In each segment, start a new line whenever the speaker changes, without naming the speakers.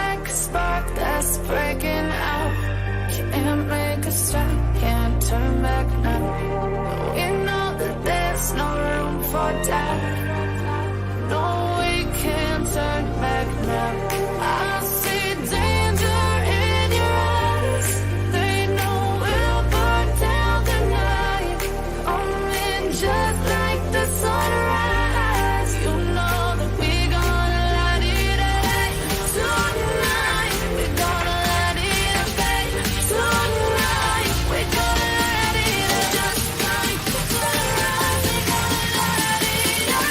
like a spark that's breaking out. Can't make a stop, can't turn back now. We know that there's no room for doubt. No, we can't turn back now. I see danger in your eyes. They know we'll burn down the night. Only just like the sunrise. You know that we're gonna light it up. Tonight, we're gonna light it up. Tonight, we're gonna light it up. Just like the sunrise, we're gonna light it up.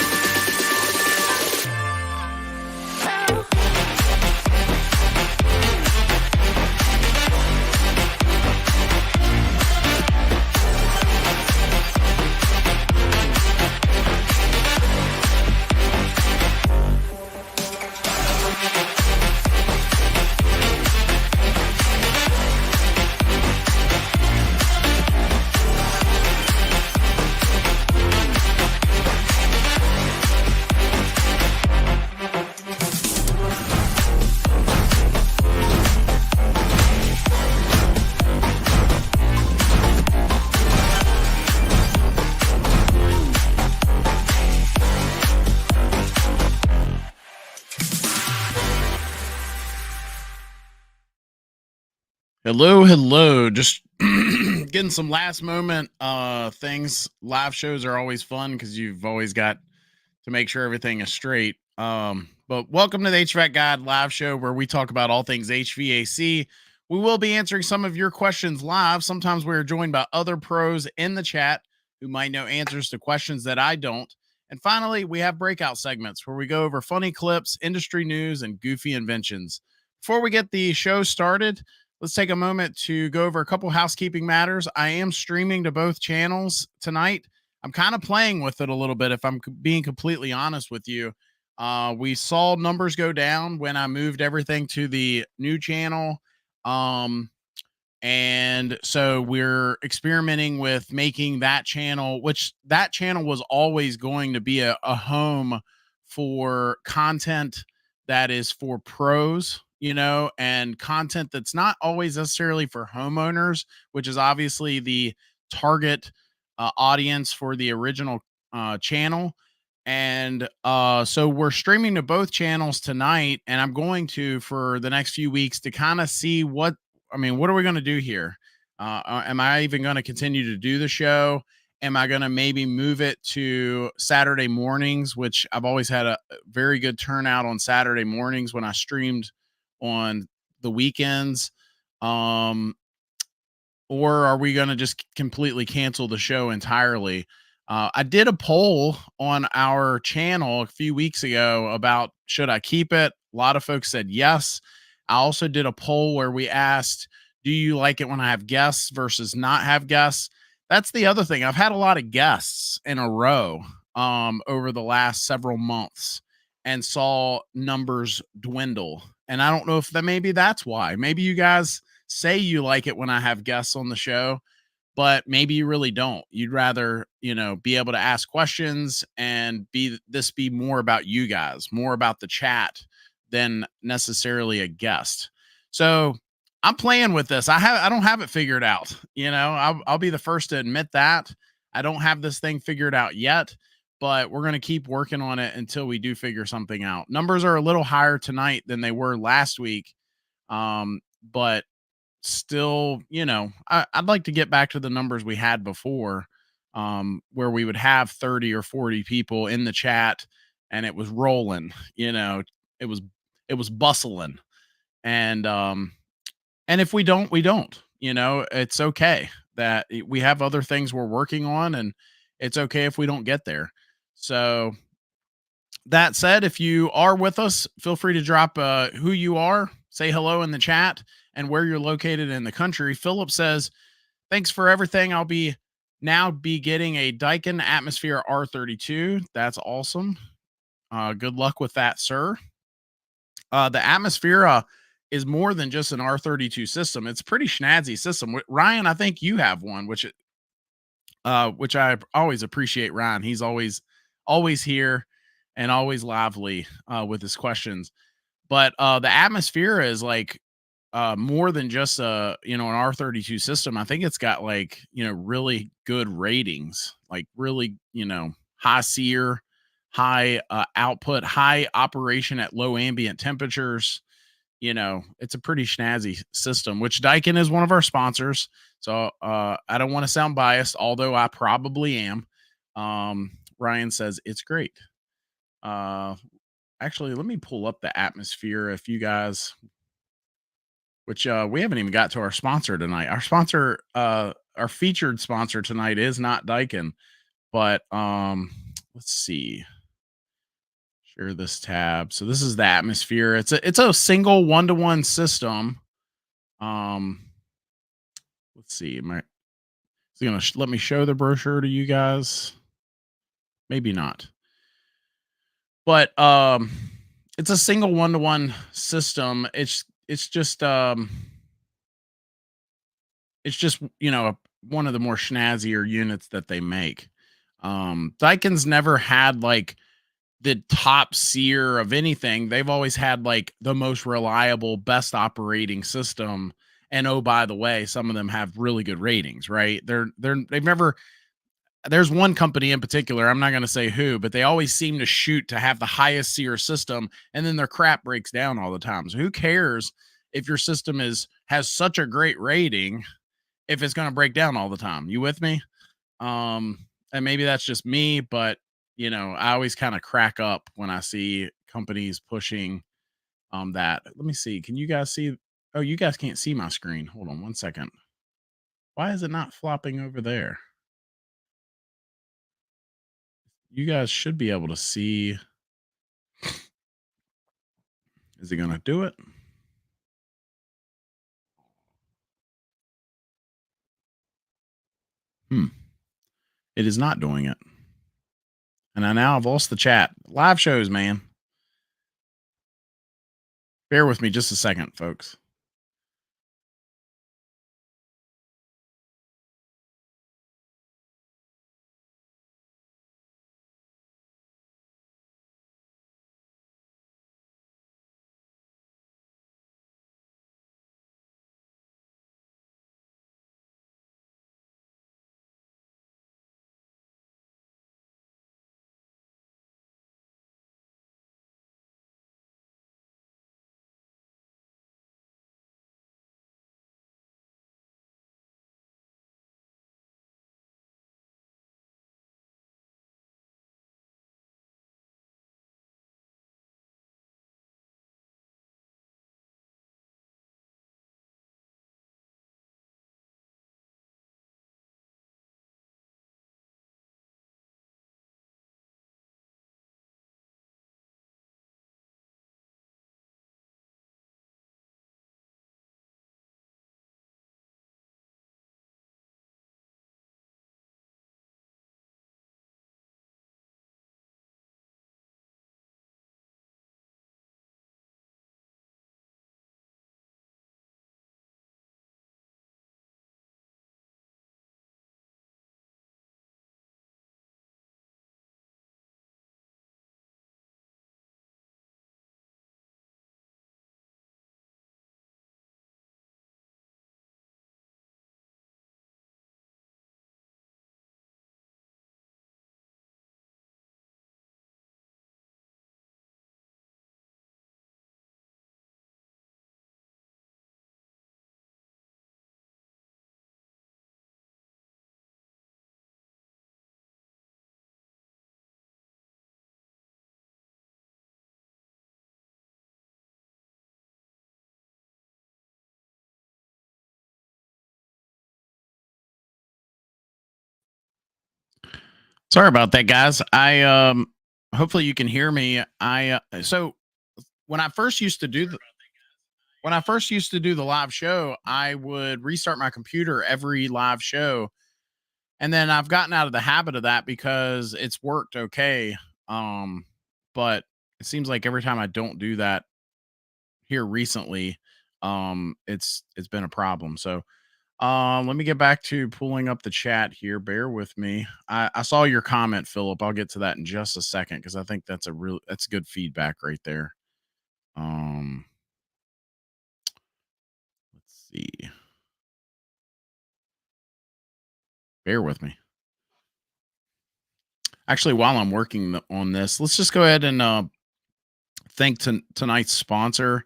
Hello. Just getting some last moment things. Live shows are always fun because you've always got to make sure everything is straight. But welcome to the HVAC Guide live show where we talk about all things HVAC. We will be answering some of your questions live. Sometimes we're joined by other pros in the chat who might know answers to questions that I don't. And finally, we have breakout segments where we go over funny clips, industry news, and goofy inventions. Before we get the show started, let's take a moment to go over a couple housekeeping matters. I am streaming to both channels tonight. I'm kind of playing with it a little bit, if I'm being completely honest with you. We saw numbers go down when I moved everything to the new channel. And so we're experimenting with making that channel, which that channel was always going to be a home for content that is for pros, and content that's not always necessarily for homeowners, which is obviously the target audience for the original channel. And so we're streaming to both channels tonight, and I'm going to, for the next few weeks, to kind of see what are we going to do here? Am I even going to continue to do the show? Am I going to maybe move it to Saturday mornings, which I've always had a very good turnout on Saturday mornings when I streamed on the weekends? Or are we going to just completely cancel the show entirely? I did a poll on our channel a few weeks ago about should I keep it? A lot of folks said yes. I also did a poll where we asked, do you like it when I have guests versus not have guests? That's the other thing. I've had a lot of guests in a row over the last several months and saw numbers dwindle. And I don't know if maybe that's why. Maybe you guys say you like it when I have guests on the show, but maybe you really don't. You'd rather, be able to ask questions and be more about you guys, more about the chat than necessarily a guest. So I'm playing with this. I don't have it figured out. I'll be the first to admit that I don't have this thing figured out yet, but we're going to keep working on it until we do figure something out. Numbers are a little higher tonight than they were last week. But still, I'd like to get back to the numbers we had before, where we would have 30 or 40 people in the chat and it was rolling, it was bustling. And if we don't, we don't, it's okay that we have other things we're working on, and it's okay if we don't get there. So that said, if you are with us, feel free to drop who you are, say hello in the chat, and where you're located in the country. Philip says, thanks for everything. I'll be getting a Daikin Atmosphere R32. That's awesome. Good luck with that, sir. The Atmosphere is more than just an R32 system. It's a pretty snazzy system. Ryan, I think you have one, which I always appreciate. Ryan, he's always here and always lively with his questions. But the atmosphere is like more than just an R32 system. I think it's got like really good ratings, like really high sear, high output, high operation at low ambient temperatures. It's a pretty snazzy system, which Daikin is one of our sponsors. So I don't want to sound biased, although I probably am. Ryan says it's great. Uh, Actually, let me pull up the atmosphere if you guys, which we haven't even got to our sponsor tonight. Our sponsor, our featured sponsor tonight is not Daikin, but let's see. Share this tab. So this is the atmosphere. It's a single one-to-one system. Um, let's see. Is it gonna let me show the brochure to you guys? Maybe not. But it's a single one-to-one system. It's just one of the more snazzier units that they make. Daikin's never had like the top seer of anything. They've always had like the most reliable, best operating system. And oh, by the way, some of them have really good ratings, right? They've never, there's one company in particular, I'm not going to say who, but they always seem to shoot to have the highest seer system, and then their crap breaks down all the time. So who cares if your system has such a great rating if it's going to break down all the time? You with me? And maybe that's just me, but I always kind of crack up when I see companies pushing that. Let me see. Can you guys see? Oh, you guys can't see my screen. Hold on one second. Why is it not flopping over there? You guys should be able to see. Is it going to do it? It is not doing it. And I've lost the chat. Live shows, man. Bear with me just a second, folks. Sorry about that, guys. I hopefully you can hear me. So when I first used to do the live show, I would restart my computer every live show, and then I've gotten out of the habit of that because it's worked okay. But it seems like every time I don't do that here recently, it's been a problem. So let me get back to pulling up the chat here. Bear with me. I saw your comment, Philip. I'll get to that in just a second because I think that's good feedback right there. Um, let's see. Bear with me. Actually, while I'm working on this, let's just go ahead and thank tonight's sponsor,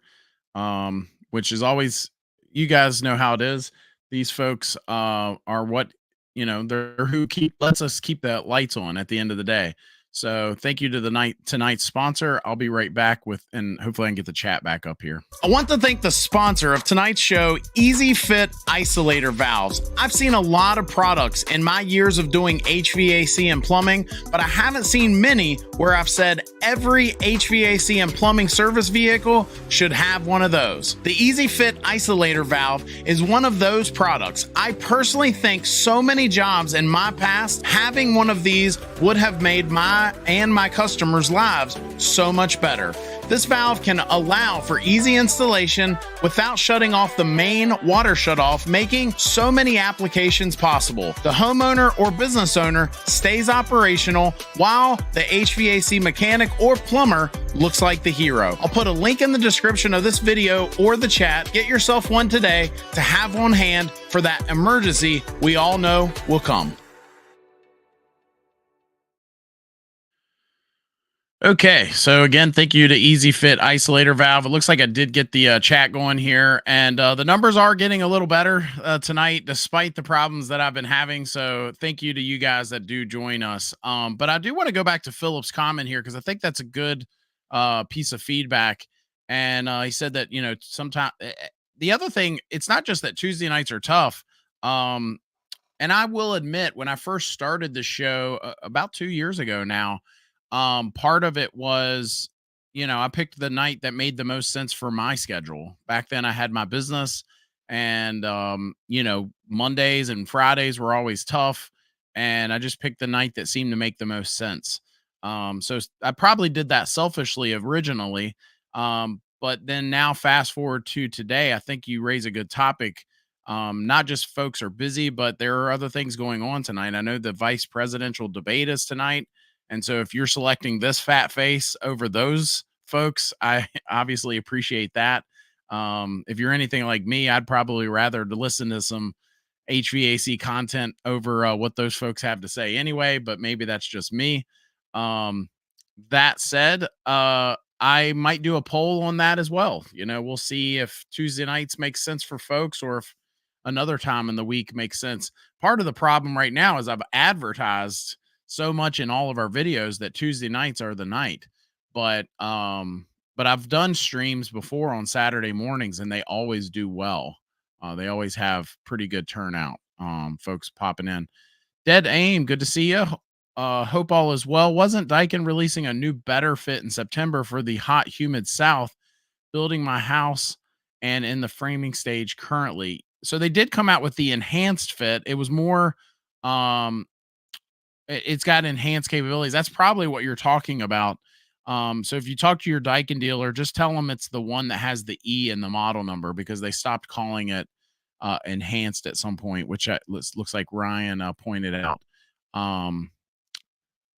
which is always, you guys know how it is. These folks are what, they're who keep lets us keep the lights on at the end of the day. So thank you to tonight's sponsor. I'll be right back with, and hopefully I can get the chat back up here. I want to thank the sponsor of tonight's show, EasyFit Isolator Valves. I've seen a lot of products in my years of doing HVAC and plumbing, but I haven't seen many where I've said every HVAC and plumbing service vehicle should have one of those. The EasyFit Isolator Valve is one of those products. I personally think so many jobs in my past, having one of these would have made my and my customers' lives so much better. This valve can allow for easy installation without shutting off the main water shutoff, making so many applications possible. The homeowner or business owner stays operational while the HVAC mechanic or plumber looks like the hero. I'll put a link in the description of this video or the chat. Get yourself one today to have on hand for that emergency we all know will come. Okay, so again, thank you to EasyFit Isolator Valve. It looks like I did get the chat going here, and the numbers are getting a little better tonight, despite the problems that I've been having. So thank you to you guys that do join us. But I do want to go back to Philip's comment here because I think that's a good piece of feedback. And he said that sometimes the other thing, it's not just that Tuesday nights are tough. And I will admit, when I first started the show about 2 years ago now, part of it was, I picked the night that made the most sense for my schedule. Back then I had my business, and Mondays and Fridays were always tough, and I just picked the night that seemed to make the most sense. So I probably did that selfishly originally. But then now fast forward to today, I think you raise a good topic. Not just folks are busy, but there are other things going on tonight. I know the vice presidential debate is tonight. And so if you're selecting this fat face over those folks, I obviously appreciate that. If you're anything like me, I'd probably rather to listen to some HVAC content over what those folks have to say anyway, but maybe that's just me. That said, I might do a poll on that as well. We'll see if Tuesday nights make sense for folks or if another time in the week makes sense. Part of the problem right now is I've advertised so much in all of our videos that Tuesday nights are the night. But I've done streams before on Saturday mornings and they always do well. They always have pretty good turnout. Folks popping in. Dead Aim, good to see you. Hope all is well. Wasn't Daikin releasing a new better fit in September for the hot, humid South? Building my house and in the framing stage currently. So they did come out with the enhanced fit. It was more, it's got enhanced capabilities. That's probably what you're talking about. So if you talk to your Daikin dealer, just tell them it's the one that has the E in the model number because they stopped calling it enhanced at some point, which looks like Ryan pointed out.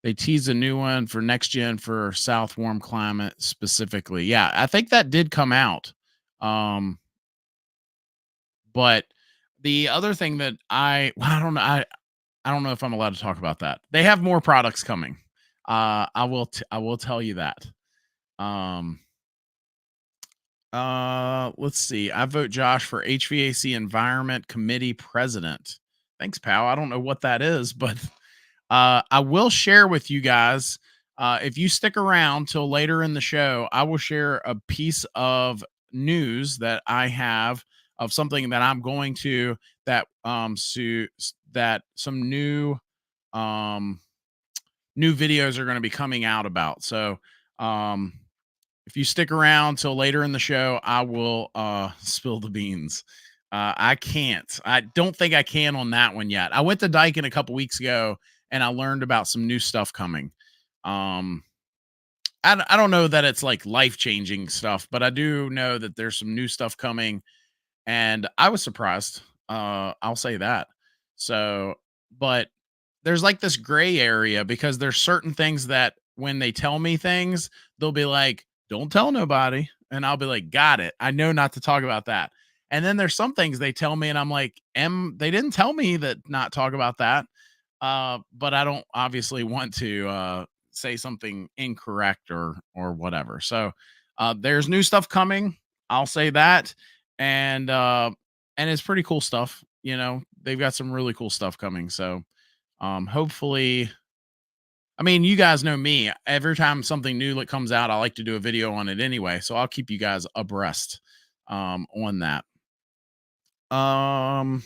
They teased a new one for next gen for South warm climate specifically. Yeah, I think that did come out. But the other thing that I don't know, I don't know if I'm allowed to talk about that. They have more products coming. I will tell you that. Let's see. I vote Josh for HVAC Environment Committee President. Thanks, pal. I don't know what that is, but I will share with you guys. If you stick around till later in the show, I will share a piece of news that I have of something that I'm going to that that some new videos are going to be coming out about. So if you stick around till later in the show, I will spill the beans. I don't think I can on that one yet. I went to Daikin a couple weeks ago and I learned about some new stuff coming. I don't know that it's like life-changing stuff, but I do know that there's some new stuff coming and I was surprised. I'll say that. So, but there's like this gray area because there's certain things that when they tell me things, they'll be like, don't tell nobody. And I'll be like, got it. I know not to talk about that. And then there's some things they tell me, and I'm like, they didn't tell me that not talk about that. But I don't obviously want to say something incorrect or whatever. So there's new stuff coming. I'll say that. And it's pretty cool stuff. They've got some really cool stuff coming. So hopefully, I mean, you guys know me. Every time something new that comes out, I like to do a video on it anyway. So I'll keep you guys abreast on that. Um,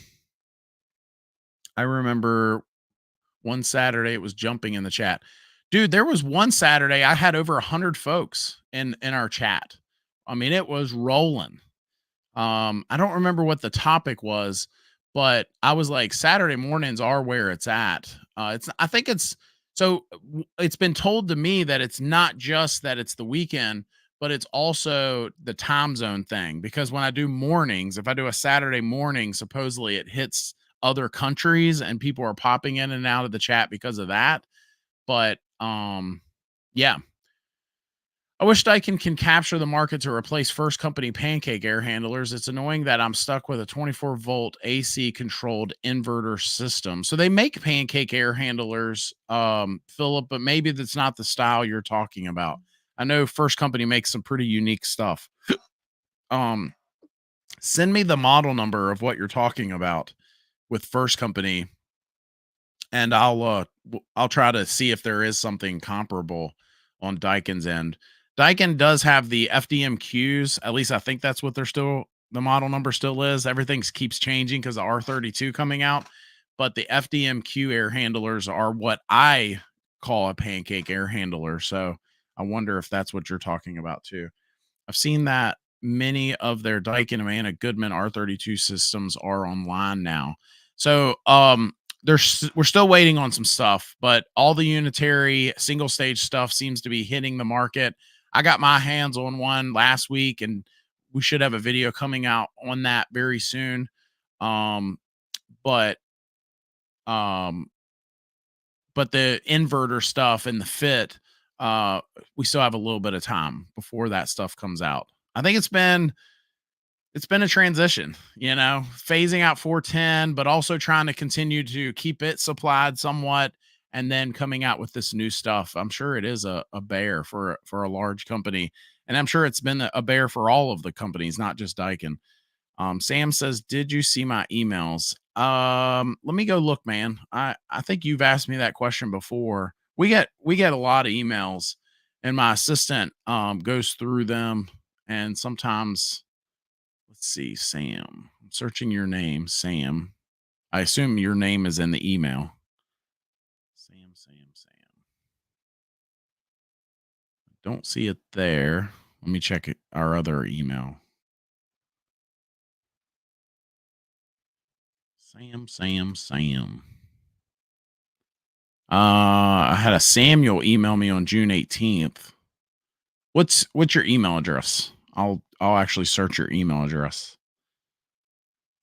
I remember one Saturday it was jumping in the chat. Dude, there was one Saturday I had over 100 folks in our chat. I mean, it was rolling. I don't remember what the topic was, but I was like, Saturday mornings are where it's at. I think it's been told to me that it's not just that it's the weekend, but it's also the time zone thing. Because when I do mornings, if I do a Saturday morning, supposedly it hits other countries and people are popping in and out of the chat because of that. But yeah, I wish Daikin can capture the market to replace First Company pancake air handlers. It's annoying that I'm stuck with a 24-volt AC controlled inverter system. So they make pancake air handlers, Philip, but maybe that's not the style you're talking about. I know First Company makes some pretty unique stuff. Um, Send me the model number of what you're talking about with First Company, and I'll try to see if there is something comparable on Daikin's end. Daikin does have the FDMQs. At least I think that's what the model number still is. Everything keeps changing because the R32 coming out, but the FDMQ air handlers are what I call a pancake air handler. So I wonder if that's what you're talking about too. I've seen that many of their Daikin, Amana, Goodman R32 systems are online now. So we're still waiting on some stuff, but all the unitary single stage stuff seems to be hitting the market. I got my hands on one last week, and we should have a video coming out on that very soon. Um, but um, but the inverter stuff and the fit, we still have a little bit of time before that stuff comes out. I think it's been a transition, phasing out 410, but also trying to continue to keep it supplied somewhat, and then coming out with this new stuff. I'm sure it is a bear for a large company, and I'm sure it's been a bear for all of the companies, not just Daikin. Sam says, "Did you see my emails?" Let me go look, man. I think you've asked me that question before. We get a lot of emails, and my assistant goes through them, and sometimes, let's see, Sam. I'm searching your name, Sam. I assume your name is in the email. Sam. Don't see it there. Let me check our other email. Sam. I had a Samuel email me on June 18th. What's your email address? I'll actually search your email address.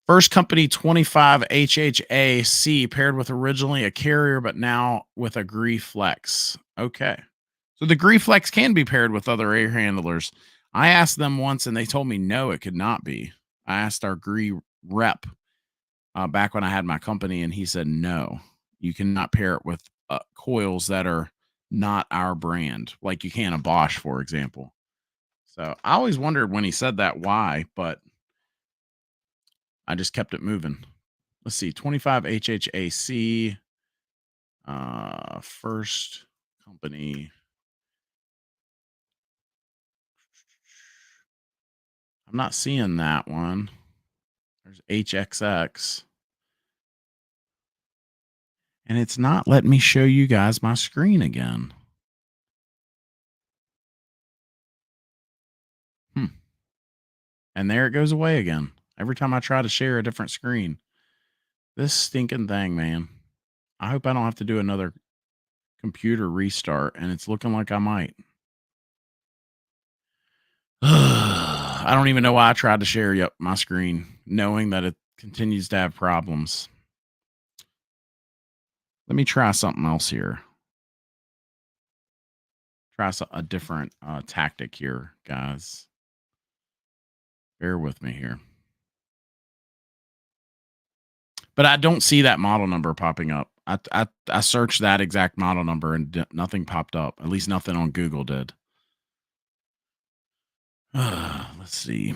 First Company 25 HHAC paired with originally a carrier, but now with a Flex. Okay. So the Flex can be paired with other air handlers. I asked them once and they told me no, it could not be. I asked our rep back when I had my company, and he said no, you cannot pair it with coils that are not our brand, like you can a Bosch, for example. So I always wondered when he said that why, but I just kept it moving. Let's see, 25 HHAC, First Company. I'm not seeing that one. There's HXX. And it's not letting me show you guys my screen again. And there it goes away again. Every time I try to share a different screen. This stinking thing, man. I hope I don't have to do another computer restart, and it's looking like I might. I don't even know why I tried to share my screen, knowing that it continues to have problems. Let me try something else here. try a different tactic here, guys. Bear with me here. But I don't see that model number popping up. I searched that exact model number and nothing popped up. At least nothing on Google did. Let's see.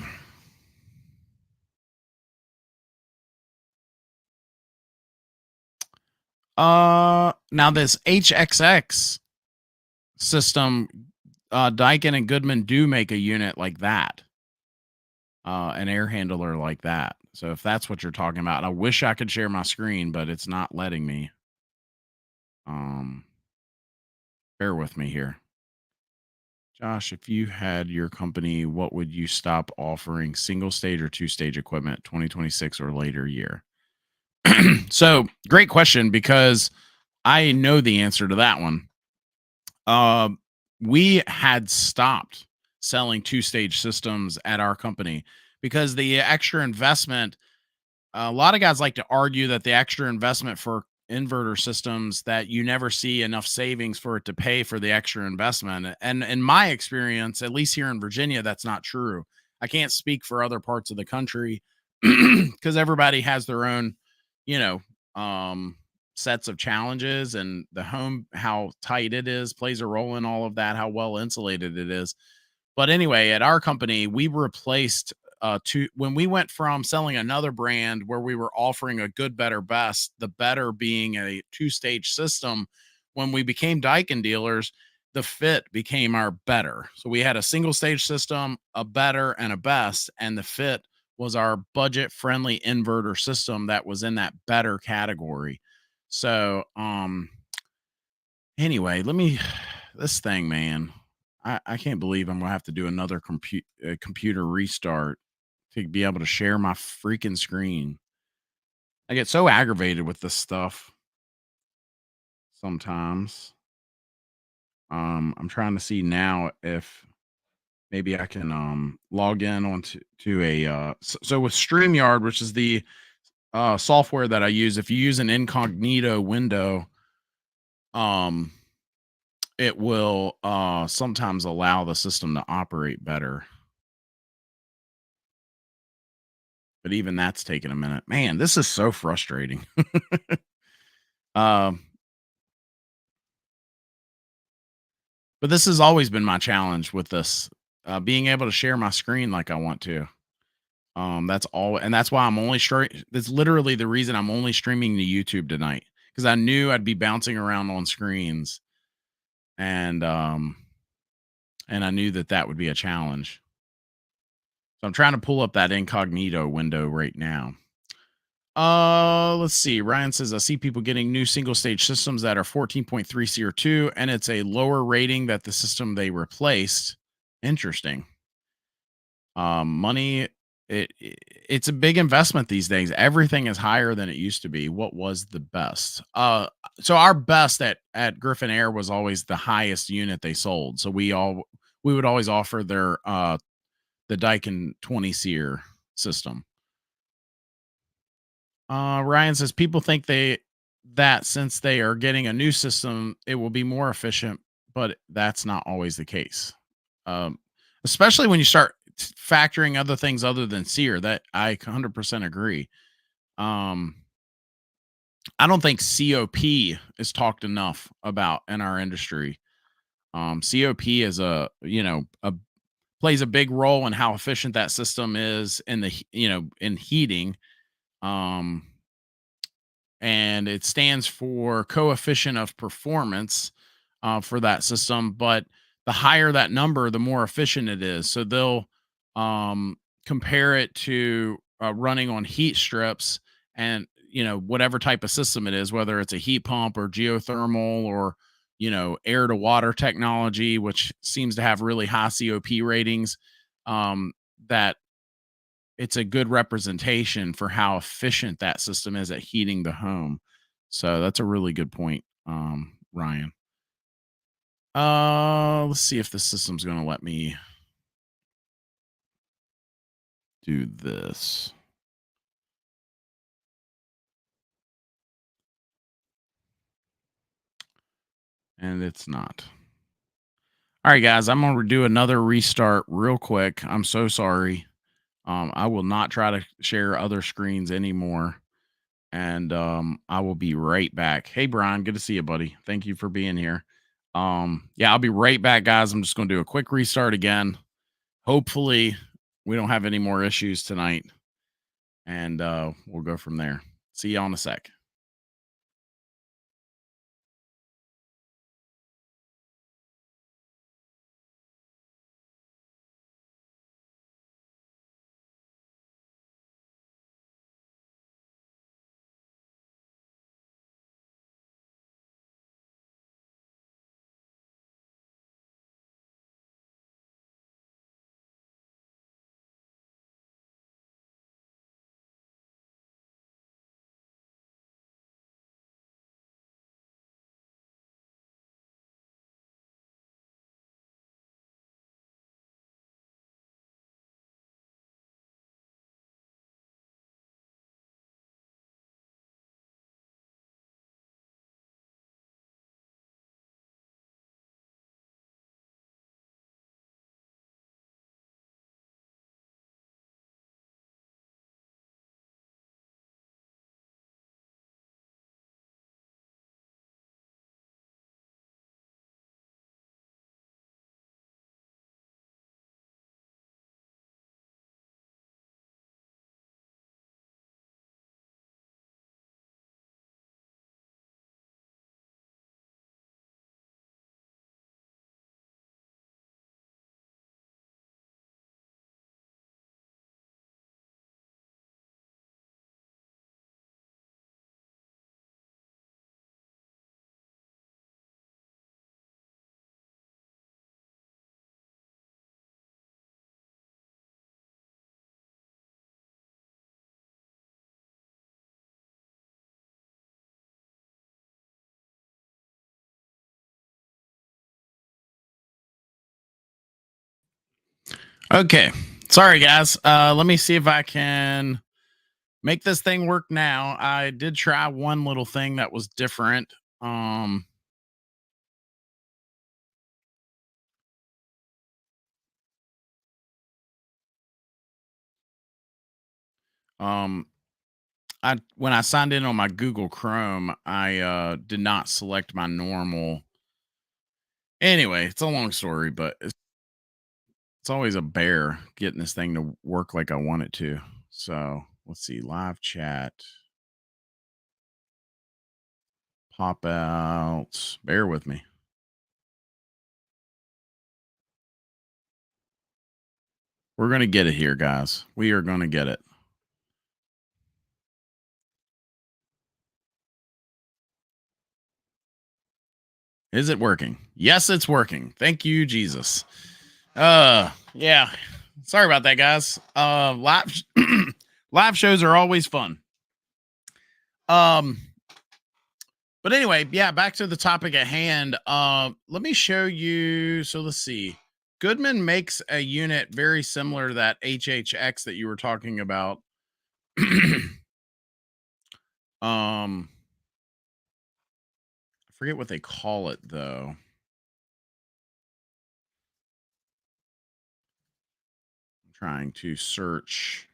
Now this HXX system, Daikin and Goodman do make a unit like that, an air handler like that. So if that's what you're talking about, I wish I could share my screen, but it's not letting me. Um, bear with me here. Josh, if you had your company, what would you stop offering single stage or two stage equipment 2026 or later year? So great question because I know the answer to that one. Um, we had stopped selling two stage systems at our company because the extra investment, a lot of guys like to argue that the extra investment for inverter systems that you never see enough savings for it to pay for the extra investment. And in my experience, at least here in Virginia, that's not true. I can't speak for other parts of the country because everybody has their own, you know, sets of challenges, and the home, how tight it is, plays a role in all of that, how well insulated it is. But anyway, at our company, we replaced to when we went from selling another brand where we were offering a good, better, best, the better being a two-stage system. When we became Daikin dealers, the fit became our better. So we had a single stage system, a better, and a best, and the fit was our budget friendly inverter system that was in that better category. So anyway, let me this thing, man. I can't believe I'm gonna have to do another computer restart to be able to share my freaking screen. I get so aggravated with this stuff sometimes. I'm trying to see now if maybe I can log in onto a so with StreamYard, which is the software that I use. If you use an incognito window, um it will sometimes allow the system to operate better. But even that's taking a minute. Man, this is so frustrating. um but this has always been my challenge with this, being able to share my screen like I want to. That's all, and that's why I'm only that's literally the reason I'm only streaming to YouTube tonight, because I knew I'd be bouncing around on screens, and and I knew that that would be a challenge. So I'm trying to pull up that incognito window right now. Let's see. Ryan says I see people getting new single stage systems that are 14.3 CR2, and it's a lower rating that the system they replaced. Interesting. Money. It's a big investment these days. Everything is higher than it used to be. What was the best? So our best at Griffin Air was always the highest unit they sold. So we would always offer their the Daikin 20 SEER system. Ryan says people think that since they are getting a new system, it will be more efficient, but that's not always the case. Um, Especially when you start factoring other things other than SEER. That I 100% agree. Um, I don't think COP is talked enough about in our industry. COP is a plays a big role in how efficient that system is in the in heating. Um, and it stands for coefficient of performance for that system. But the higher that number, the more efficient it is. So they'll compare it to running on heat strips, and whatever type of system it is, whether it's a heat pump or geothermal or air to water technology, which seems to have really high COP ratings. That it's a good representation for how efficient that system is at heating the home. So that's a really good point, Ryan. Let's see if the system's going to let me do this. And it's not. All right, guys, I'm gonna do another restart real quick. I'm so sorry. I will not try to share other screens anymore. And I will be right back. Hey Brian, good to see you, buddy. Thank you for being here. Yeah, I'll be right back, guys. I'm just gonna do a quick restart again. Hopefully, we don't have any more issues tonight. And we'll go from there. See you in a sec. Okay. Sorry, guys. Let me see if I can make this thing work now. I did try one little thing that was different. Um, um, I when I signed in on my Google Chrome, I did not select my normal. Anyway, it's a long story, but it's always a bear getting this thing to work like I want it to. So let's see, live chat, pop outs. Bear with me. We're gonna get it here, guys. We are gonna get it. Is it working? Yes, it's working. Thank you, Jesus. Yeah. Sorry about that, guys. Live shows are always fun. Um, but anyway, yeah, back to the topic at hand. Let me show you. So let's see. Goodman makes a unit very similar to that HHX that you were talking about. I forget what they call it though. I'm trying to search.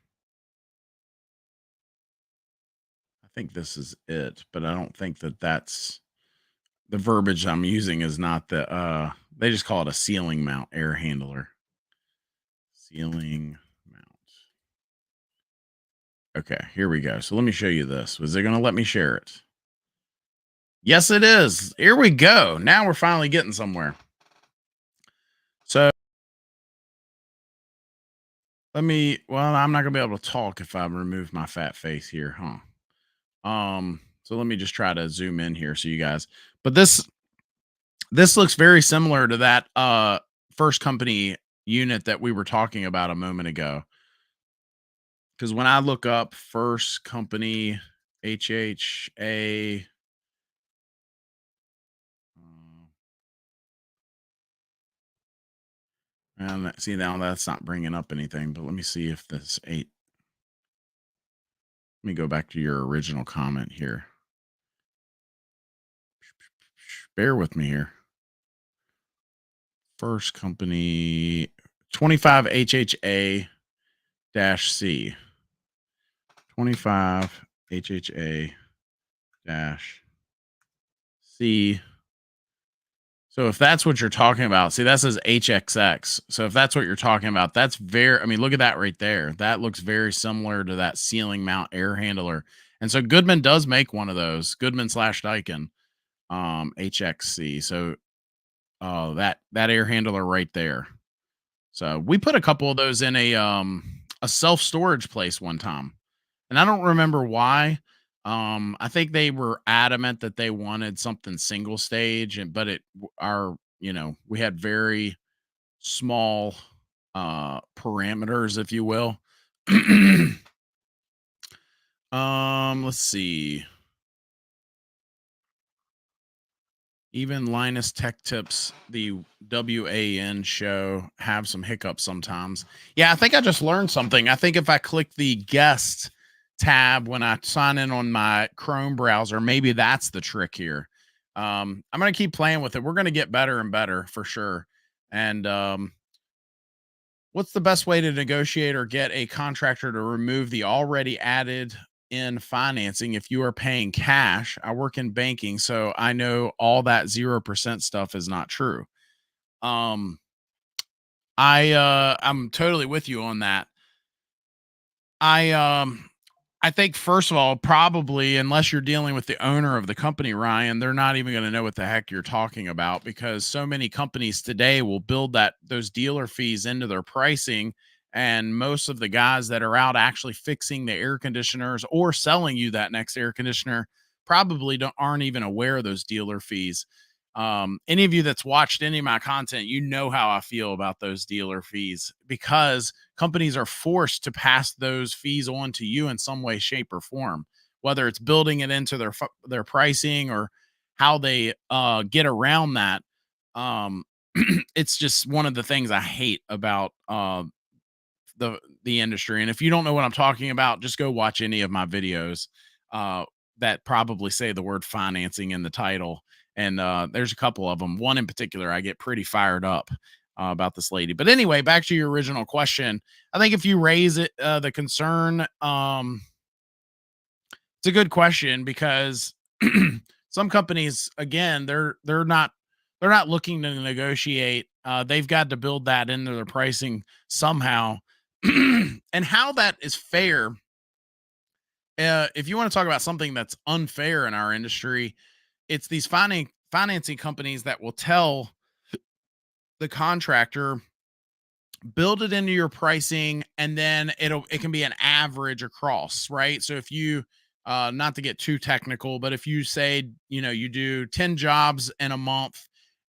I think this is it, but I don't think that that's the verbiage I'm using is not the they just call it a ceiling mount air handler. Ceiling mount. Okay, here we go. So let me show you this. Was it going to let me share it? Yes, it is. Here we go. Now we're finally getting somewhere. So well, I'm not going to be able to talk if I remove my fat face here, huh? So let me just try to zoom in here so you guys. But this looks very similar to that first company unit that we were talking about a moment ago. Because when I look up first company HHA, and see now that's not bringing up anything. But let me see if this eight. Let me go back to your original comment here. Bear with me here. First company 25 HHA C. 25 HHA C. So if that's what you're talking about, see, that says HXX. So if that's what you're talking about, that's very, I mean, look at that right there. That looks very similar to that ceiling mount air handler. And so Goodman does make one of those, Goodman slash Daikin, HXC. So that air handler right there. So we put a couple of those in a self-storage place one time. And I don't remember why. I think they were adamant that they wanted something single stage, and but we had very small parameters, if you will. Let's see. Even Linus Tech Tips, the WAN show, have some hiccups sometimes. Yeah, I think I just learned something. I think if I click the guest tab when I sign in on my Chrome browser, maybe that's the trick here. I'm going to keep playing with it. We're going to get better and better for sure. And what's the best way to negotiate or get a contractor to remove the already added in financing if you are paying cash? I work in banking, so I know all that 0% stuff is not true. I'm totally with you on that. I think first of all, probably unless you're dealing with the owner of the company, Ryan, they're not even going to know what the heck you're talking about, because so many companies today will build those dealer fees into their pricing. And most of the guys that are out actually fixing the air conditioners or selling you that next air conditioner probably aren't even aware of those dealer fees. Any of you that's watched any of my content, you know how I feel about those dealer fees, because companies are forced to pass those fees on to you in some way, shape, or form, whether it's building it into their pricing or how they get around that. Um, it's just one of the things I hate about the industry. And if you don't know what I'm talking about, just go watch any of my videos that probably say the word financing in the title. And there's a couple of them. One in particular, I get pretty fired up about this lady. But anyway, back to your original question. I think if you raise it, the concern, it's a good question, because some companies, again, they're not looking to negotiate. They've got to build that into their pricing somehow. And how that is fair, if you want to talk about something that's unfair in our industry, it's these financing companies that will tell the contractor, build it into your pricing, and then it can be an average across, right? So if you not to get too technical, but if you say, you do 10 jobs in a month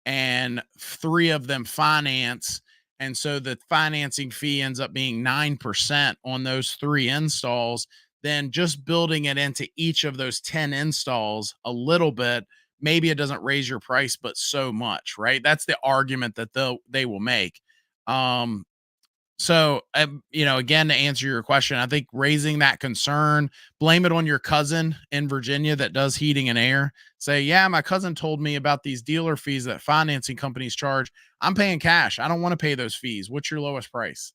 and 3 of them finance, and so the financing fee ends up being 9% on those 3 installs, then just building it into each of those 10 installs a little bit, maybe it doesn't raise your price but so much, right? That's the argument that they will make. um so, again, to answer your question, I think raising that concern, blame it on your cousin in Virginia that does heating and air. Say, yeah, my cousin told me about these dealer fees that financing companies charge. I'm paying cash. I don't want to pay those fees. What's your lowest price?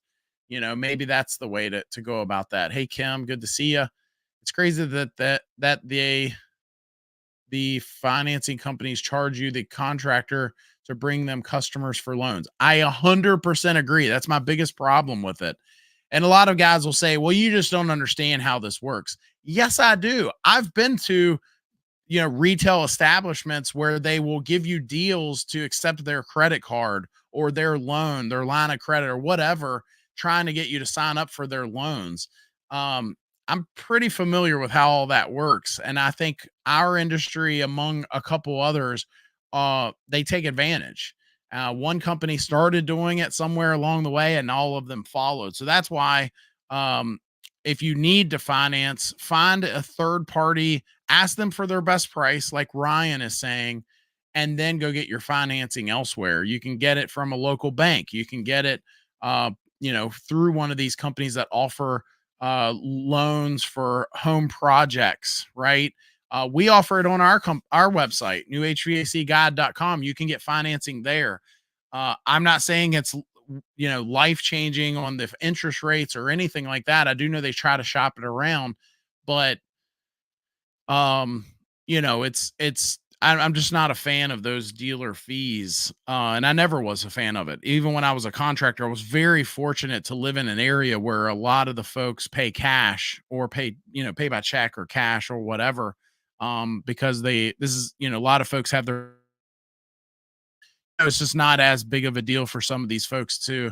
Maybe that's the way to go about that. Hey, Kim, good to see you. It's crazy that the financing companies charge you, the contractor, to bring them customers for loans. I 100% agree. That's my biggest problem with it. And a lot of guys will say, well, you just don't understand how this works. Yes, I do. I've been to, retail establishments where they will give you deals to accept their credit card or their loan, their line of credit or whatever, trying to get you to sign up for their loans. Um, I'm pretty familiar with how all that works. And I think our industry, among a couple others, they take advantage. One company started doing it somewhere along the way, and all of them followed. So that's why, um, if you need to finance, find a third party, ask them for their best price, like Ryan is saying, and then go get your financing elsewhere. You can get it from a local bank. You can get it, through one of these companies that offer loans for home projects, right? We offer it on our website, newhvacguide.com. You can get financing there. I'm not saying it's life changing on the interest rates or anything like that. I do know they try to shop it around, but um, I'm just not a fan of those dealer fees. And I never was a fan of it. Even when I was a contractor, I was very fortunate to live in an area where a lot of the folks pay cash or pay by check or cash or whatever. Because a lot of folks have their, it's just not as big of a deal for some of these folks to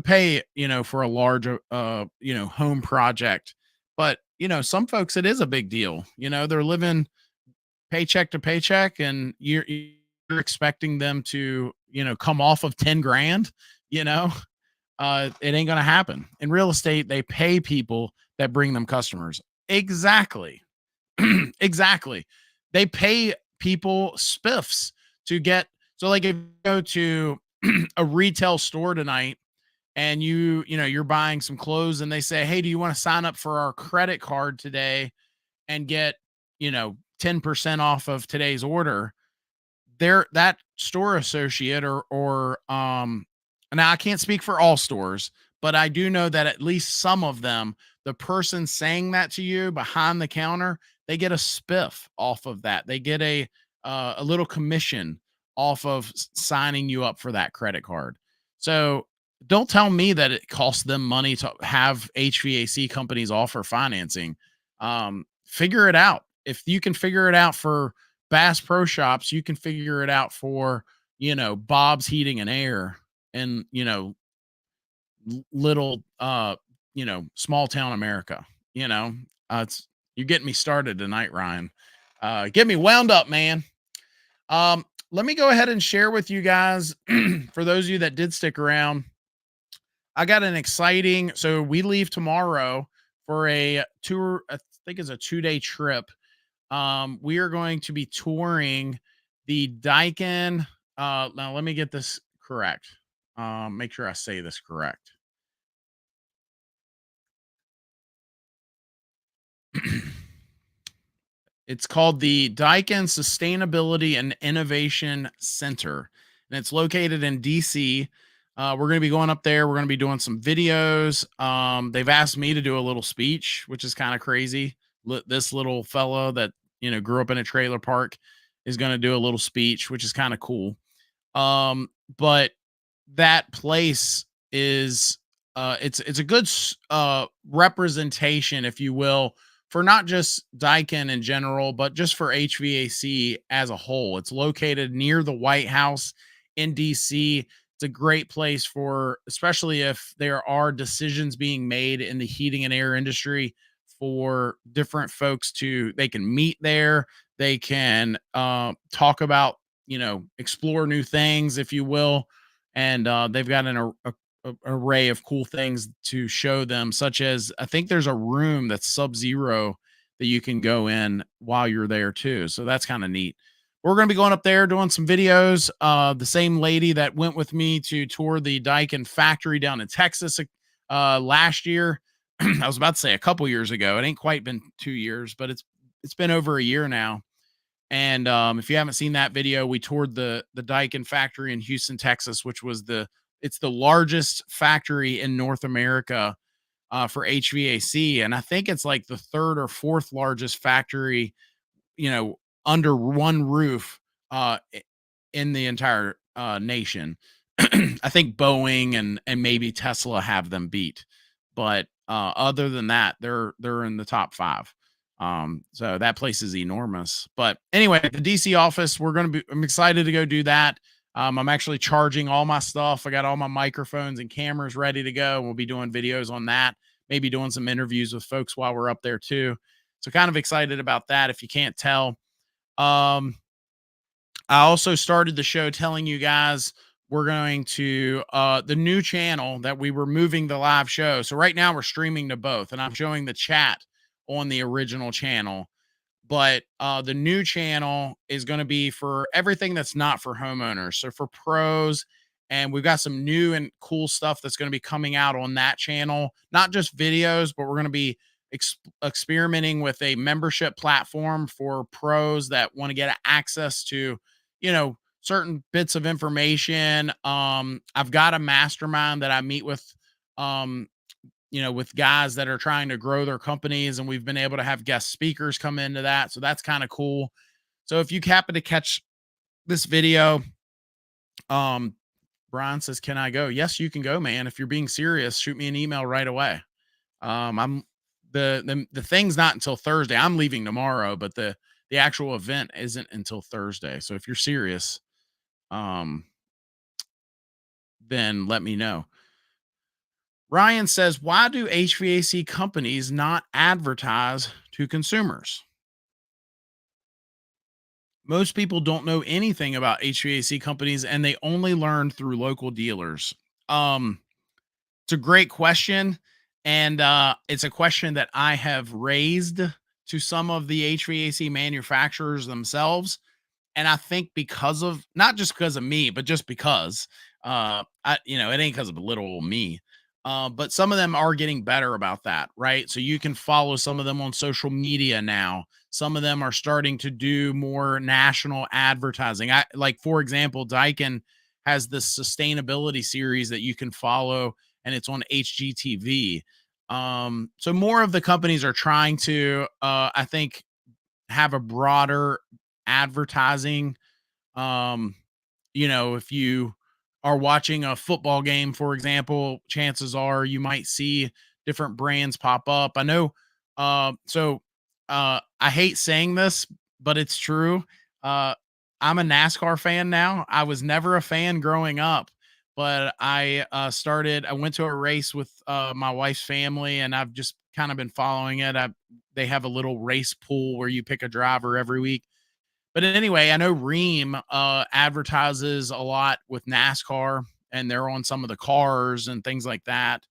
pay, for a large home project. But, some folks it is a big deal. They're living paycheck to paycheck and you're expecting them to, come off of 10 grand, you know, it ain't going to happen. In real estate, they pay people that bring them customers. Exactly. Exactly. They pay people spiffs to get, so like if you go to a retail store tonight and you're buying some clothes and they say, "Hey, do you want to sign up for our credit card today and get, 10% off of today's order?" That store associate or now I can't speak for all stores, but I do know that at least some of them, the person saying that to you behind the counter, they get a spiff off of that. They get a little commission off of signing you up for that credit card. So don't tell me that it costs them money to have HVAC companies offer financing. Figure it out. If you can figure it out for Bass Pro Shops, you can figure it out for, Bob's Heating and Air and, little, small town America, it's, you're getting me started tonight, Ryan. Get me wound up, man. Let me go ahead and share with you guys, for those of you that did stick around, I got an exciting, so we leave tomorrow for a tour. I think it's a 2-day trip. We are going to be touring the Daikin. Now let me get this correct. Make sure I say this correct. It's called the Daikin Sustainability and Innovation Center, and it's located in DC. We're going to be going up there. We're going to be doing some videos. They've asked me to do a little speech, which is kind of crazy. This little fellow that grew up in a trailer park is going to do a little speech, which is kind of cool. But that place is it's a good representation, if you will, for not just Daikin in general, but just for HVAC as a whole. It's located near the White House in DC. It's a great place for, especially if there are decisions being made in the heating and air industry, for different folks to, they can meet there. They can talk about, explore new things, if you will. And they've got an array of cool things to show them, such as, I think there's a room that's sub-zero that you can go in while you're there too. So that's kind of neat. We're going to be going up there doing some videos. The same lady that went with me to tour the Daikin factory down in Texas last year, I was about to say a couple years ago. It ain't quite been 2 years, but it's been over a year now. And if you haven't seen that video, we toured the Daikin factory in Houston, Texas, which was it's the largest factory in North America for HVAC, and I think it's like the third or fourth largest factory, under one roof in the entire nation. I think Boeing and maybe Tesla have them beat, but other than that, they're in the top 5. So that place is enormous. But anyway, the DC office, I'm excited to go do that. I'm actually charging all my stuff. I got all my microphones and cameras ready to go. We'll be doing videos on that, maybe doing some interviews with folks while we're up there too. So kind of excited about that, if you can't tell. I also started the show telling you guys we're going to the new channel that we were moving the live show. So right now we're streaming to both, and I'm showing the chat on the original channel. But the new channel is going to be for everything that's not for homeowners. So for pros, and we've got some new and cool stuff that's going to be coming out on that channel. Not just videos, but we're going to be experimenting with a membership platform for pros that want to get access to, certain bits of information. I've got a mastermind that I meet with, um, with guys that are trying to grow their companies, and we've been able to have guest speakers come into that. So that's kind of cool. So if you happen to catch this video, um, Brian says, "Can I go?" Yes, you can go, man. If you're being serious, shoot me an email right away. I'm the thing's not until Thursday. I'm leaving tomorrow, but the actual event isn't until Thursday. So if you're serious, um, then let me know. Ryan says, "Why do HVAC companies not advertise to consumers? Most people don't know anything about HVAC companies and they only learn through local dealers." Um, it's a great question. And it's a question that I have raised to some of the HVAC manufacturers themselves. And I think because of, not just because of me, but just because, it ain't because of little old me. But some of them are getting better about that, right? So you can follow some of them on social media now. Some of them are starting to do more national advertising. I like, for example, Daikin has this sustainability series that you can follow, and it's on HGTV. So more of the companies are trying to, I think, have a broader advertising. um if you are watching a football game, for example, chances are you might see different brands pop up. I know. I hate saying this, but it's true. uh I'm a NASCAR fan now. I was never a fan growing up, but I went to a race with my wife's family, and I've just kind of been following it. They have a little race pool where you pick a driver every week. But anyway, I know Ream advertises a lot with NASCAR, and they're on some of the cars and things like that.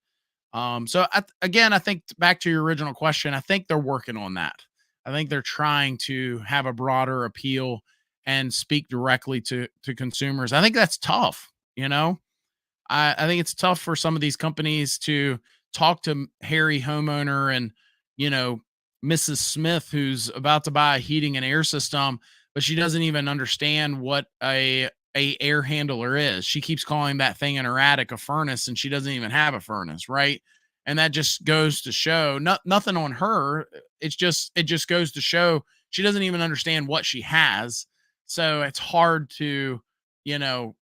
Again, I think back to your original question, I think they're working on that. I think they're trying to have a broader appeal and speak directly to consumers. I think that's tough. I think it's tough for some of these companies to talk to Harry homeowner and, you know, Mrs. Smith, who's about to buy a heating and air system, but she doesn't even understand what a air handler is. She keeps calling that thing in her attic a furnace, and she doesn't even have a furnace, right? And that just goes to show, nothing on her. It just goes to show she doesn't even understand what she has. So it's hard to, you know,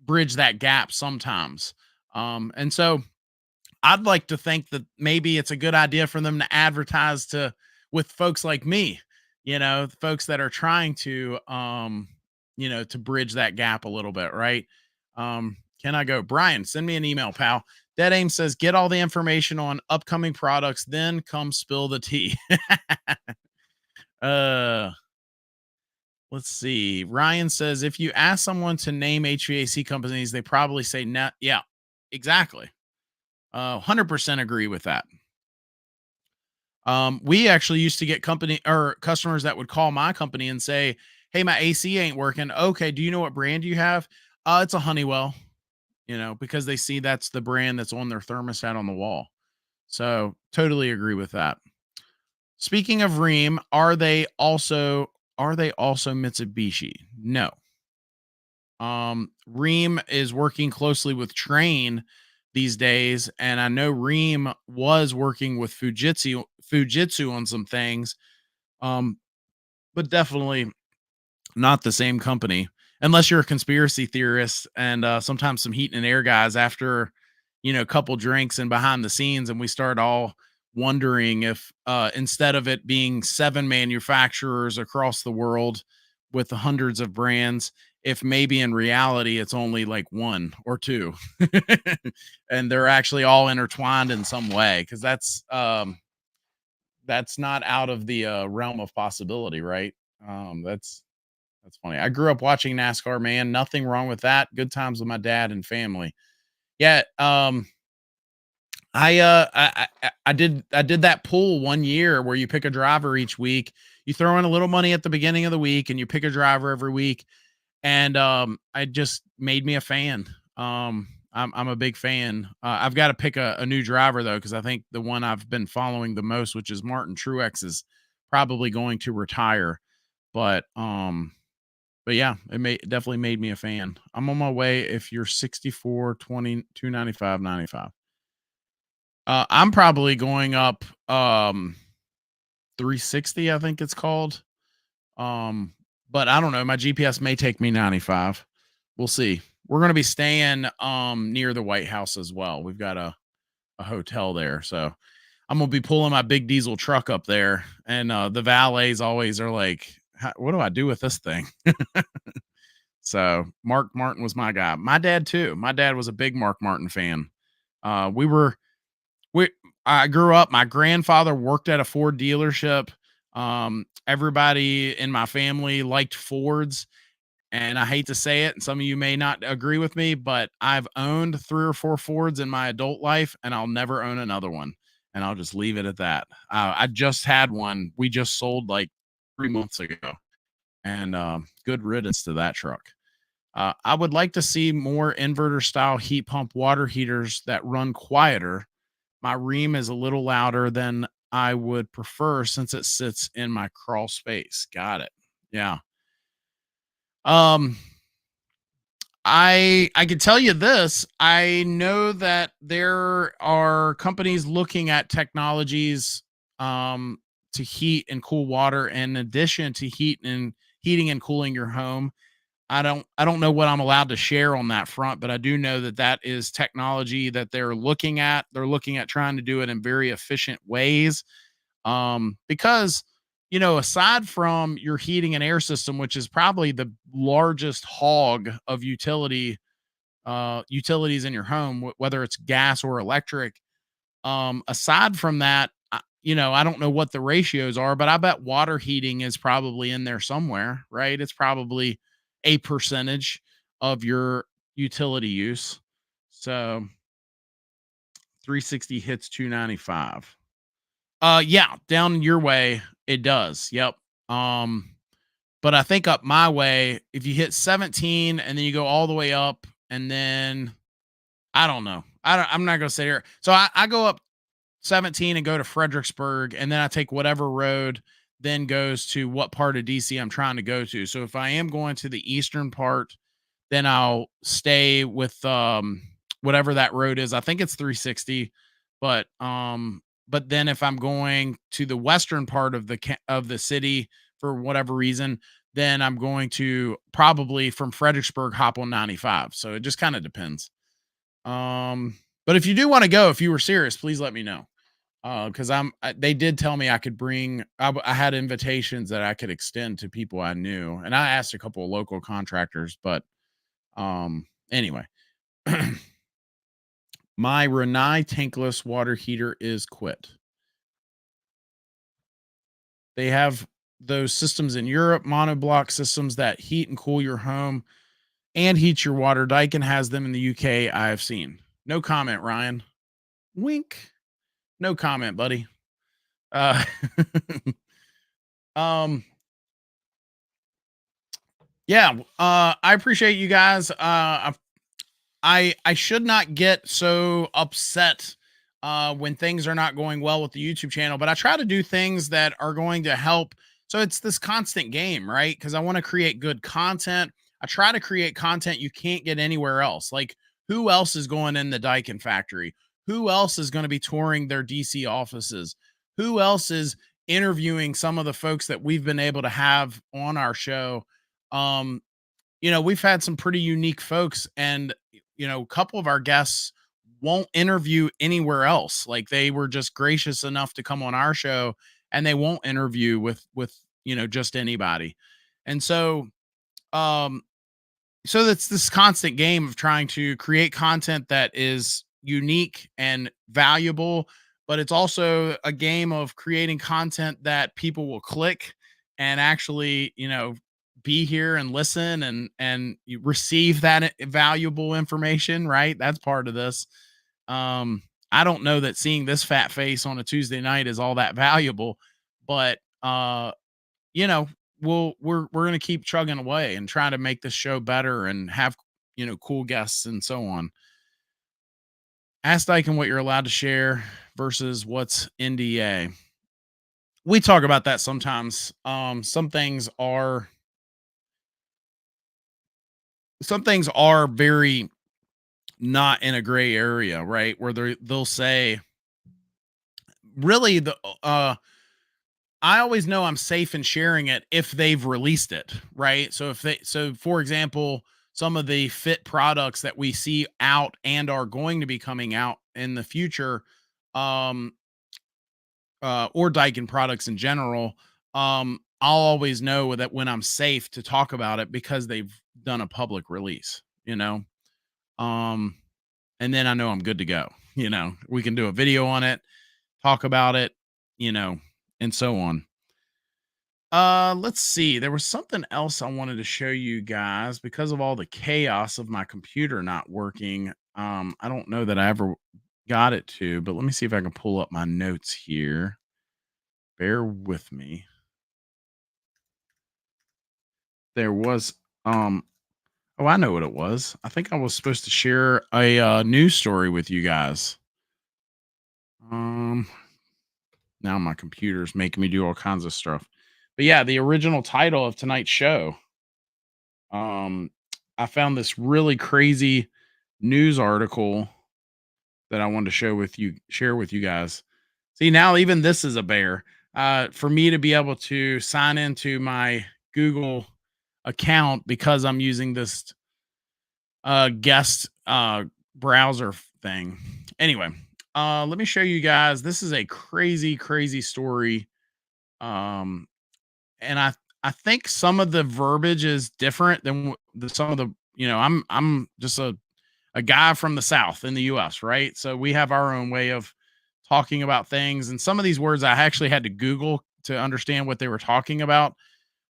bridge that gap sometimes. And so I'd like to think that maybe it's a good idea for them to advertise to with folks like me, folks that are trying to to bridge that gap a little bit, right? Can I go? Brian, send me an email, pal. Dead Aim says, get all the information on upcoming products, then come spill the tea. uh Let's see. Ryan says, if you ask someone to name HVAC companies, they probably say no. Yeah, exactly. 100% agree with that. We actually used to get company or customers that would call my company and say, "Hey, my AC ain't working." Okay, do you know what brand you have? It's a Honeywell. Because they see that's the brand that's on their thermostat on the wall. So totally agree with that. Speaking of Ream, are they also Mitsubishi? No. Ream is working closely with Train these days, and I know Ream was working with Fujitsu on some things. Um, but definitely not the same company, unless you're a conspiracy theorist and sometimes some heat and air guys after a couple drinks and behind the scenes, and we start all wondering if instead of it being seven manufacturers across the world with hundreds of brands, if maybe in reality it's only like one or two and they're actually all intertwined in some way, because that's not out of the realm of possibility, right? That's funny. I grew up watching NASCAR, man. Nothing wrong with that. Good times with my dad and family. Yeah. I did that pool one year where you pick a driver each week. You throw in a little money at the beginning of the week and you pick a driver every week. And I just made me a fan. I'm a big fan. I've got to pick a new driver though, because I think the one I've been following the most, which is Martin Truex, is probably going to retire. But But yeah, it definitely made me a fan. I'm on my way if you're 64, 20, 295, 95. I'm probably going up 360, I think it's called. Um, but I don't know. My GPS may take me 95. We'll see. We're gonna be staying near the White House as well. We've got a hotel there. So I'm gonna be pulling my big diesel truck up there. And the valets always are like, what do I do with this thing? So Mark Martin was my guy. My dad too. My dad was a big Mark Martin fan. We were we I grew up, my grandfather worked at a Ford dealership. Everybody in my family liked Fords, and I hate to say it, and some of you may not agree with me, but I've owned 3 or 4 Fords in my adult life, and I'll never own another one, and I'll just leave it at that. I just had one. We just sold, like, 3 months ago, and, good riddance to that truck. I would like to see more inverter-style heat pump water heaters that run quieter. My ream is a little louder than I would prefer since it sits in my crawl space. Got it. Yeah. Um, I can tell you this. I know that there are companies looking at technologies um to heat and cool water in addition to heating and cooling your home. I don't know what I'm allowed to share on that front, but I do know that that is technology that they're looking at. They're looking at trying to do it in very efficient ways. Because aside from your heating and air system, which is probably the largest hog of utilities in your home, whether it's gas or electric, aside from that, I don't know what the ratios are, but I bet water heating is probably in there somewhere, right? It's probably a percentage of your utility use. So 360 hits 295. Yeah, down your way it does. Yep. Um but I think up my way, if you hit 17 and then you go all the way up and then I don't know. I'm not going to say here. So I go up 17 and go to Fredericksburg, and then I take whatever road then goes to what part of DC I'm trying to go to. So if I am going to the eastern part, then I'll stay with whatever that road is. I think it's 360, but then if I'm going to the western part of the city for whatever reason, then I'm going to probably from Fredericksburg hop on 95. So it just kind of depends. But if you do want to go, if you were serious, please let me know. Because they did tell me I could bring. I had invitations that I could extend to people I knew, and I asked a couple of local contractors. But anyway, my Renai tankless water heater is quit. They have those systems in Europe, monoblock systems that heat and cool your home and heat your water. Daikin has them in the UK. I have seen. No comment, Ryan. Wink. No comment, buddy. Uh, um, yeah. I appreciate you guys. I should not get so upset when things are not going well with the YouTube channel, but I try to do things that are going to help. So it's this constant game, right? Because I want to create good content. I try to create content you can't get anywhere else. Like, who else is going in the Daikin factory? Who else is going to be touring their DC offices? Who else is interviewing some of the folks that we've been able to have on our show? Um, we've had some pretty unique folks, and a couple of our guests won't interview anywhere else. Like, they were just gracious enough to come on our show, and they won't interview with just anybody. And um so that's this constant game of trying to create content that is unique and valuable, but it's also a game of creating content that people will click and actually, be here and listen and you receive that valuable information, right? That's part of this. I don't know that seeing this fat face on a Tuesday night is all that valuable, but you know, we're gonna keep chugging away and try to make this show better and have cool guests and so on. Ask Dyken what you're allowed to share versus what's NDA. We talk about that sometimes. Some things are some things are very not in a gray area, right? Where they'll say really I always know I'm safe in sharing it if they've released it, right? So for example, some of the fit products that we see out and are going to be coming out in the future, um, or Daikin products in general, I'll always know that when I'm safe to talk about it because they've done a public release, um, and then I know I'm good to go. We can do a video on it, talk about it, you know, and so on. Let's see. There was something else I wanted to show you guys because of all the chaos of my computer not working. I don't know that I ever got it to, but let me see if I can pull up my notes here. Bear with me. There was oh, I know what it was. I think I was supposed to share a news story with you guys. Um Now my computer's making me do all kinds of stuff. But yeah, the original title of tonight's show. Um, I found this really crazy news article that I wanted to share with you guys. See, now even this is a bear. For me to be able to sign into my Google account because I'm using this guest browser thing. Anyway, let me show you guys. This is a crazy, crazy story. Um, and I think some of the verbiage is different than some of the I'm just a guy from the South in the US, right? So we have our own way of talking about things, and some of these words I actually had to Google to understand what they were talking about.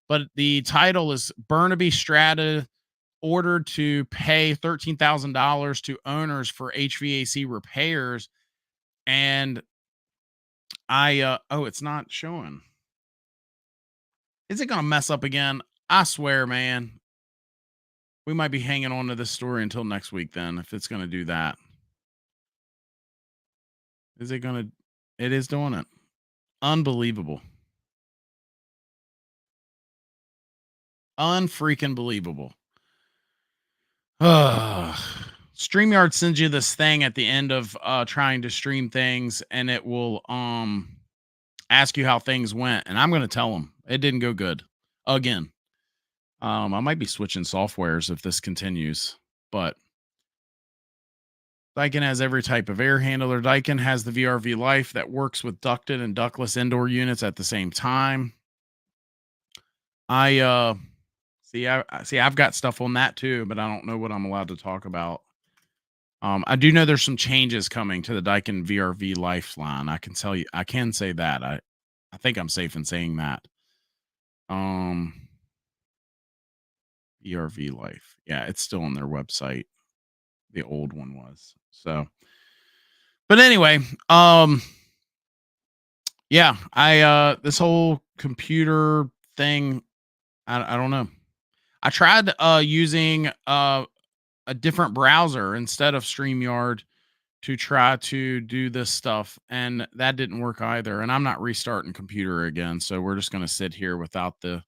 But the title is Burnaby Strata ordered to pay $13,000 to owners for HVAC repairs, and it's not showing. Is it gonna mess up again? I swear, man. We might be hanging on to this story until next week then, if it's gonna do that. Is it gonna It is doing it. Unbelievable. Unfreaking believable. StreamYard sends you this thing at the end of trying to stream things, and it will ask you how things went. And I'm gonna tell them it didn't go good again. I might be switching softwares if this continues, but Daikin has every type of air handler. Daikin has the VRV Life that works with ducted and ductless indoor units at the same time. I see I've got stuff on that too, but I don't know what I'm allowed to talk about. I do know there's some changes coming to the Daikin VRV Lifeline. I can tell you, I can say that. I think I'm safe in saying that. Um, VRV Life. Yeah, it's still on their website. The old one was. So, but anyway, yeah, I this whole computer thing, I don't know. I tried using a different browser instead of StreamYard to try to do this stuff, and that didn't work either. And I'm not restarting computer again, so we're just going to sit here without the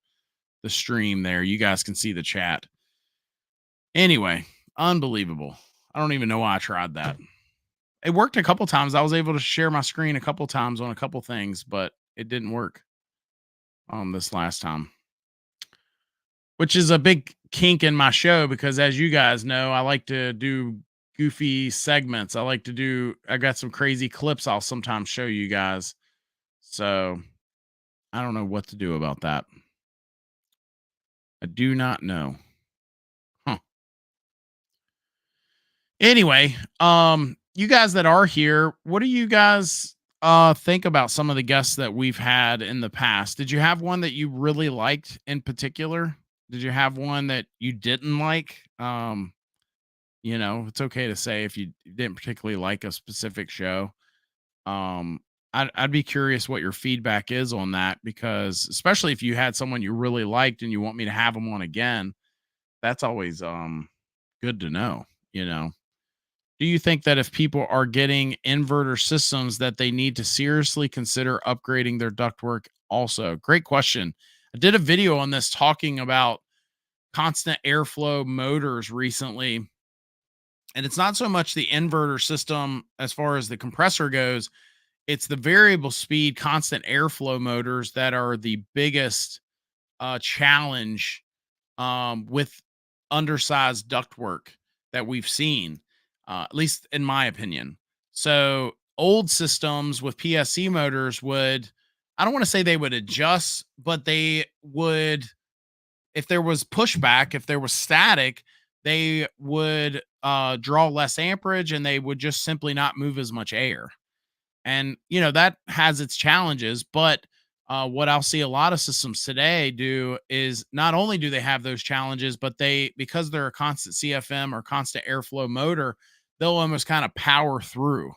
stream there. You guys can see the chat. Anyway, unbelievable. I don't even know why I tried that. It worked a couple times. I was able to share my screen a couple times on a couple things, but it didn't work on this last time, which is a big kink in my show because as you guys know, I like to do goofy segments. I got some crazy clips I'll sometimes show you guys. So I don't know what to do about that. I do not know. Huh. Anyway, you guys that are here, what do you guys think about some of the guests that we've had in the past? Did you have one that you really liked in particular? Did you have one that you didn't like? It's okay to say if you didn't particularly like a specific show. I'd be curious what your feedback is on that because especially if you had someone you really liked and you want me to have them on again, that's always good to know. Do you think that if people are getting inverter systems that they need to seriously consider upgrading their ductwork also? Great question. I did a video on this talking about constant airflow motors recently. And it's not so much the inverter system as far as the compressor goes, it's the variable speed constant airflow motors that are the biggest challenge with undersized ductwork that we've seen, at least in my opinion. So old systems with PSC motors would, I don't want to say they would adjust, but they would, if there was pushback, if there was static, they would draw less amperage and they would just simply not move as much air. And, that has its challenges, but what I'll see a lot of systems today do is not only do they have those challenges, but because they're a constant CFM or constant airflow motor, they'll almost kind of power through.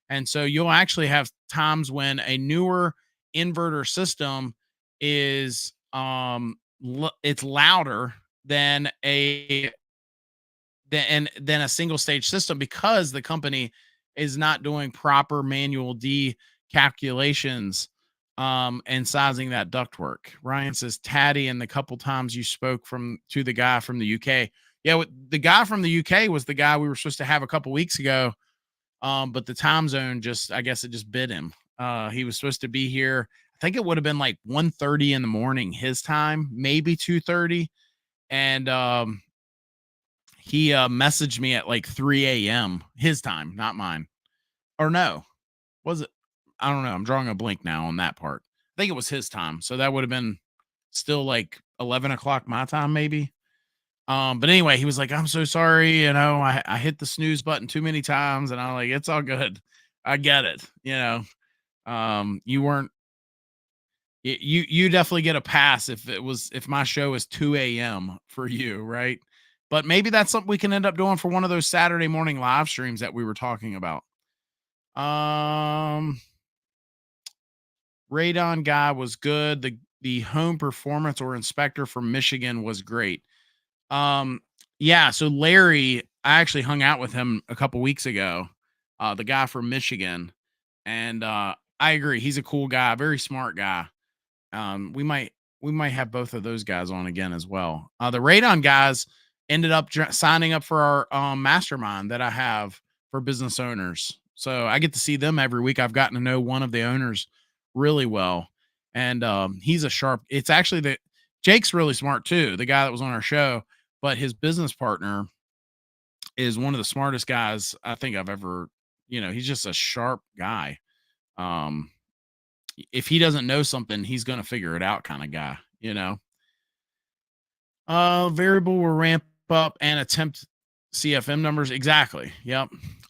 And so you'll actually have times when a newer inverter system is, it's louder than than a single stage system because the company is not doing proper manual D calculations and sizing that ductwork. Ryan says Taddy, and the couple times you spoke to the guy from the UK. Yeah, the guy from the UK was the guy we were supposed to have a couple weeks ago. But the time zone I guess it just bit him. He was supposed to be here. I think it would have been like 1:30 in the morning his time, maybe 2:30. And he messaged me at like 3 a.m. his time, not mine. Or no, was it? I don't know. I'm drawing a blank now on that part. I think it was his time. So that would have been still like 11 o'clock my time, maybe. But anyway, he was like, I'm so sorry. I hit the snooze button too many times. And I'm like, it's all good. I get it. You weren't, you definitely get a pass if my show is 2 a.m. for you, right? But maybe that's something we can end up doing for one of those Saturday morning live streams that we were talking about. Radon guy was good. The home performance or inspector from Michigan was great. Yeah, so Larry, I actually hung out with him a couple weeks ago. The guy from Michigan, and I agree, he's a cool guy, very smart guy. We might have both of those guys on again as well. The Radon guys ended up signing up for our mastermind that I have for business owners. So I get to see them every week. I've gotten to know one of the owners really well. And he's it's actually Jake's really smart too, the guy that was on our show, but his business partner is one of the smartest guys I think I've ever, he's just a sharp guy. If he doesn't know something, he's going to figure it out kind of guy, variable will ramp up and attempt CFM numbers. Exactly. Yep.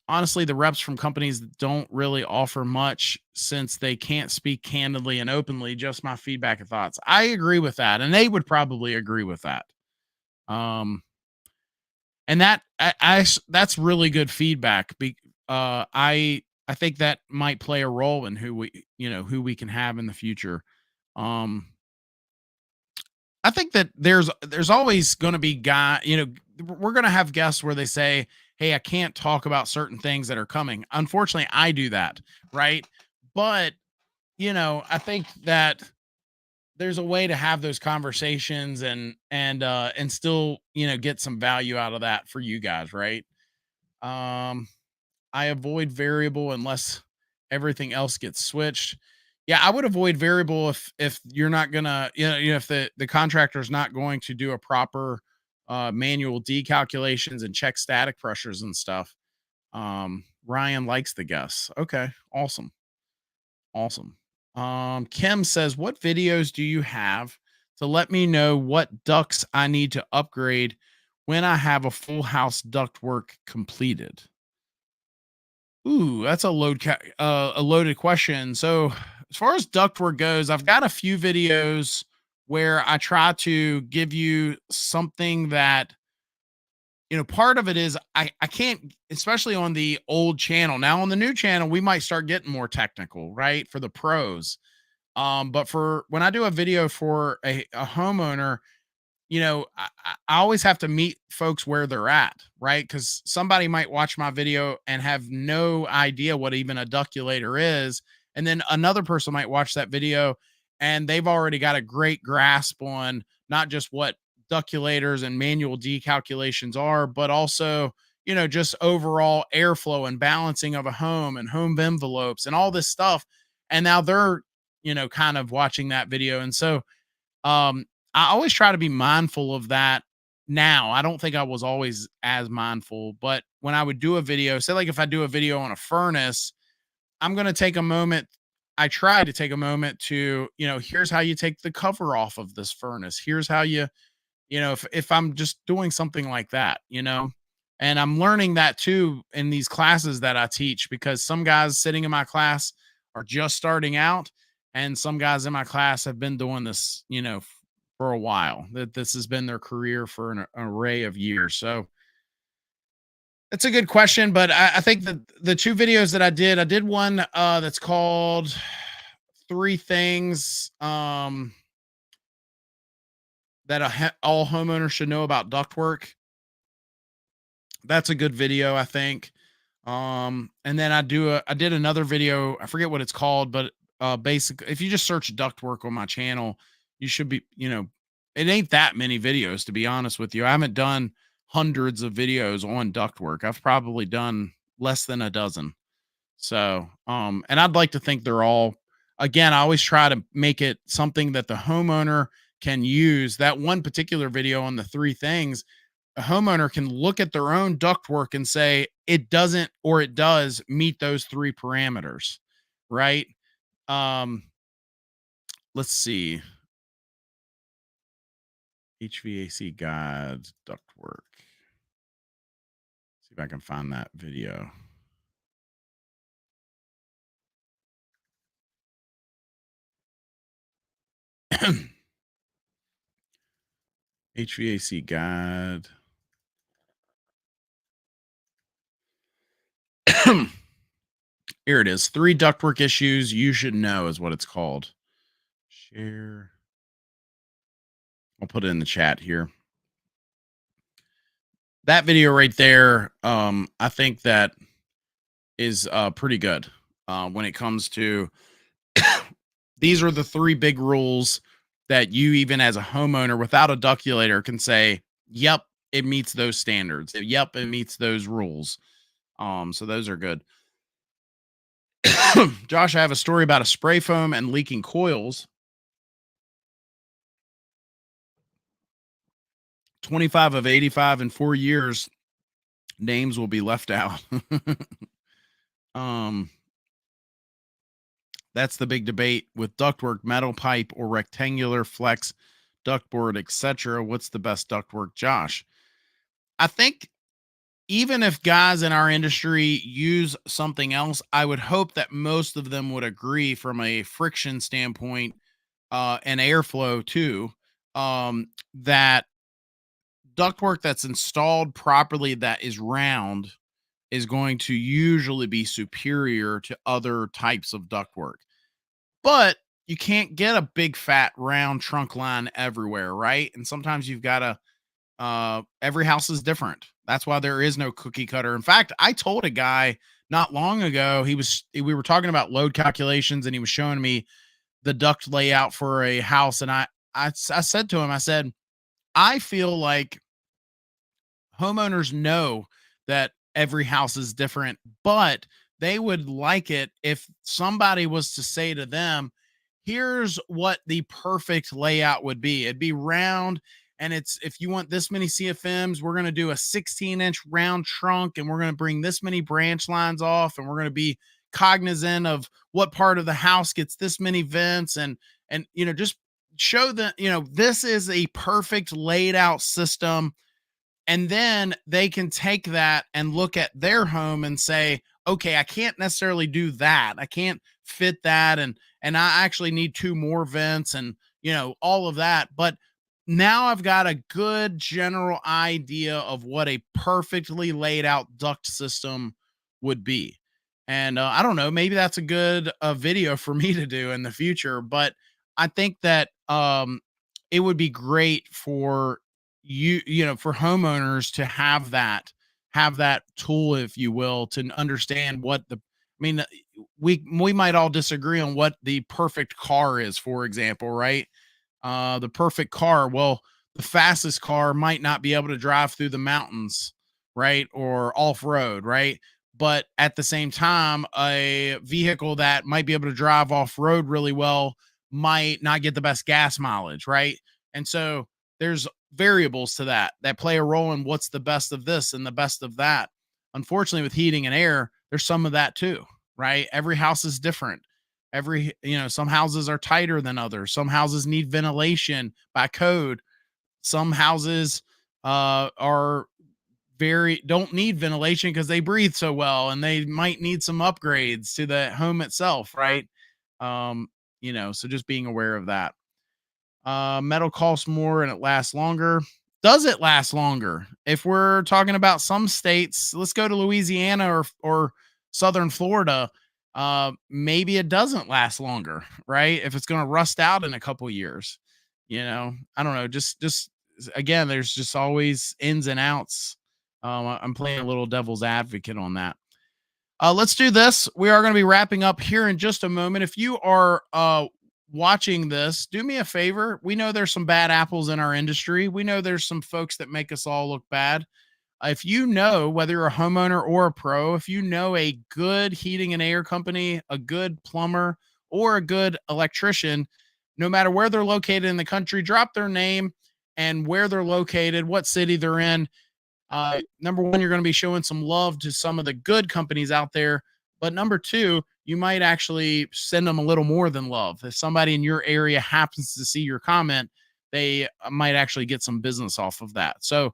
Honestly, the reps from companies that don't really offer much since they can't speak candidly and openly. Just my feedback and thoughts. I agree with that. And they would probably agree with that. And that's really good feedback. I think that might play a role in who we can have in the future. I think that there's always going to be we're going to have guests where they say, hey, I can't talk about certain things that are coming. Unfortunately, I do that. Right. But, I think that there's a way to have those conversations and still, get some value out of that for you guys. Right. I avoid variable unless everything else gets switched. Yeah, I would avoid variable if you're not gonna, if the contractor is not going to do a proper manual D calculations and check static pressures and stuff. Ryan likes the guess. Okay, awesome. Kim says, what videos do you have to let me know what ducts I need to upgrade when I have a full house duct work completed? Ooh, that's a loaded question. So as far as ductwork goes, I've got a few videos where I try to give you something that, part of it is I can't, especially on the old channel. Now on the new channel, we might start getting more technical, right? For the pros. But for when I do a video for a homeowner, I always have to meet folks where they're at, right? Because somebody might watch my video and have no idea what even a ductulator is. And then another person might watch that video and they've already got a great grasp on not just what ductulators and manual decalculations are, but also, just overall airflow and balancing of a home and home envelopes and all this stuff. And now they're, kind of watching that video. And so, I always try to be mindful of that now. I don't think I was always as mindful, but when I would do a video, say like if I do a video on a furnace, I'm going to take a moment. I try to take a moment to, here's how you take the cover off of this furnace. Here's how if I'm just doing something like that, and I'm learning that too in these classes that I teach, because some guys sitting in my class are just starting out, and some guys in my class have been doing this, for a while. That this has been their career for an array of years. So it's a good question, but I think that the two videos that I did one that's called Three Things that all homeowners should know about ductwork. That's a good video, I think. And then I did another video. I forget what it's called, but basically, if you just search ductwork on my channel, you should be, it ain't that many videos, to be honest with you. I haven't done hundreds of videos on ductwork. I've probably done less than a dozen. So, and I'd like to think they're all, again, I always try to make it something that the homeowner can use. That one particular video on the three things, a homeowner can look at their own ductwork and say it doesn't or it does meet those three parameters, right? Let's see. HVAC guide ductwork. See if I can find that video. HVAC guide. Here it is. 3 ductwork issues you should know is what it's called. Share. I'll put it in the chat here. That video right there, I think that is pretty good when it comes to these are the 3 big rules that you, even as a homeowner without a ductulator, can say, yep, it meets those standards. Yep, it meets those rules. So those are good. Josh, I have a story about a spray foam and leaking coils. 25 of 85 in 4 years. Names will be left out. That's the big debate with ductwork, metal pipe or rectangular flex ductboard, etc. What's the best ductwork, Josh? I think even if guys in our industry use something else, I would hope that most of them would agree from a friction standpoint and airflow too, that ductwork that's installed properly that is round is going to usually be superior to other types of ductwork. But you can't get a big fat round trunk line everywhere, right? And sometimes you've got to every house is different. That's why there is no cookie cutter. In fact, I told a guy not long ago, we were talking about load calculations and he was showing me the duct layout for a house. And I said to him, I said, I feel like homeowners know that every house is different, but they would like it if somebody was to say to them, here's what the perfect layout would be. It'd be round. And it's, if you want this many CFMs, we're going to do a 16-inch round trunk and we're going to bring this many branch lines off. And we're going to be cognizant of what part of the house gets this many vents and, just show them, this is a perfect laid out system. And then they can take that and look at their home and say, okay, I can't necessarily do that. I can't fit that. And I actually need 2 more vents and, all of that. But now I've got a good general idea of what a perfectly laid out duct system would be. And I don't know, maybe that's a good video for me to do in the future. But I think that it would be great for for homeowners to have that tool, if you will, to understand what we might all disagree on what the perfect car is, for example, right? The perfect car. Well, the fastest car might not be able to drive through the mountains, right? Or off road, right? But at the same time, a vehicle that might be able to drive off road really well might not get the best gas mileage, right? And so there's variables to that play a role in what's the best of this and the best of that. Unfortunately, with heating and air, there's some of that too, right? Every house is different. Some houses are tighter than others. Some houses need ventilation by code. Some houses are very don't need ventilation because they breathe so well, and they might need some upgrades to the home itself, right? So just being aware of that. Metal costs more and it lasts longer. Does it last longer? If we're talking about some states, let's go to Louisiana or southern Florida. Maybe it doesn't last longer, right? If it's going to rust out in a couple years, I don't know. Just again, there's just always ins and outs. I'm playing a little devil's advocate on that. Let's do this. We are going to be wrapping up here in just a moment. If you are watching this, do me a favor. We know there's some bad apples in our industry. We know there's some folks that make us all look bad. If you know, whether you're a homeowner or a pro, if you know a good heating and air company, a good plumber, or a good electrician, no matter where they're located in the country, drop their name and where they're located, what city they're in. Number one, you're going to be showing some love to some of the good companies out there. But number two, you might actually send them a little more than love. If somebody in your area happens to see your comment, they might actually get some business off of that. So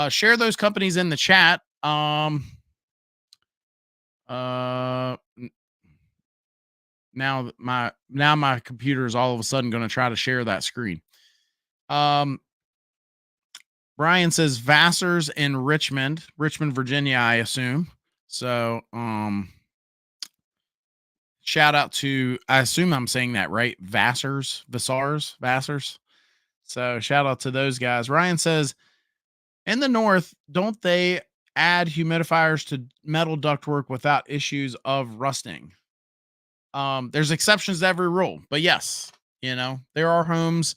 share those companies in the chat. Now my computer is all of a sudden going to try to share that screen. Brian says Vassar's in Richmond, Virginia, I assume. So, shout out to, I assume I'm saying that right. Vassars. So shout out to those guys. Ryan says, in the North, don't they add humidifiers to metal ductwork without issues of rusting? There's exceptions to every rule, but yes, there are homes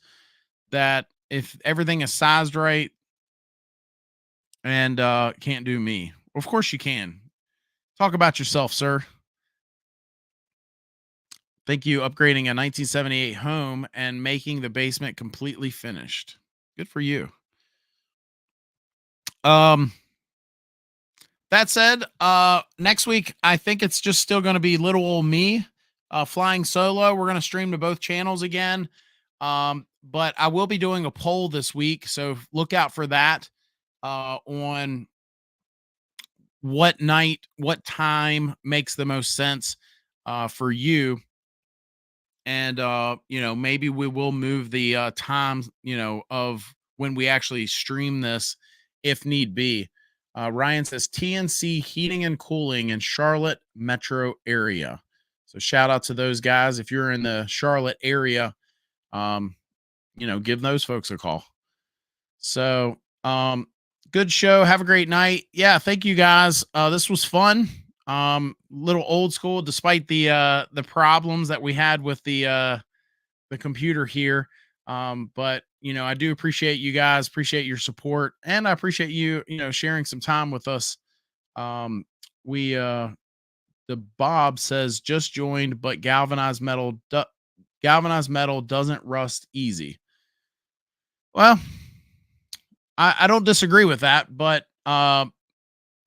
that if everything is sized right and can't do me. Of course you can. Talk about yourself, sir. Thank you. Upgrading a 1978 home and making the basement completely finished. Good for you. That said, next week, I think it's just still going to be little old me flying solo. We're going to stream to both channels again. But I will be doing a poll this week. So look out for that on what time makes the most sense for you. And, maybe we will move the time, of when we actually stream this if need be. Ryan says TNC Heating and Cooling in Charlotte metro area. So shout out to those guys. If you're in the Charlotte area, give those folks a call. So, good show. Have a great night. Yeah. Thank you guys. This was fun. Little old school, despite the problems that we had with the computer here. But I do appreciate you guys, appreciate your support, and I appreciate you, sharing some time with us. The Bob says just joined, but galvanized metal doesn't rust easy. Well, I don't disagree with that, but I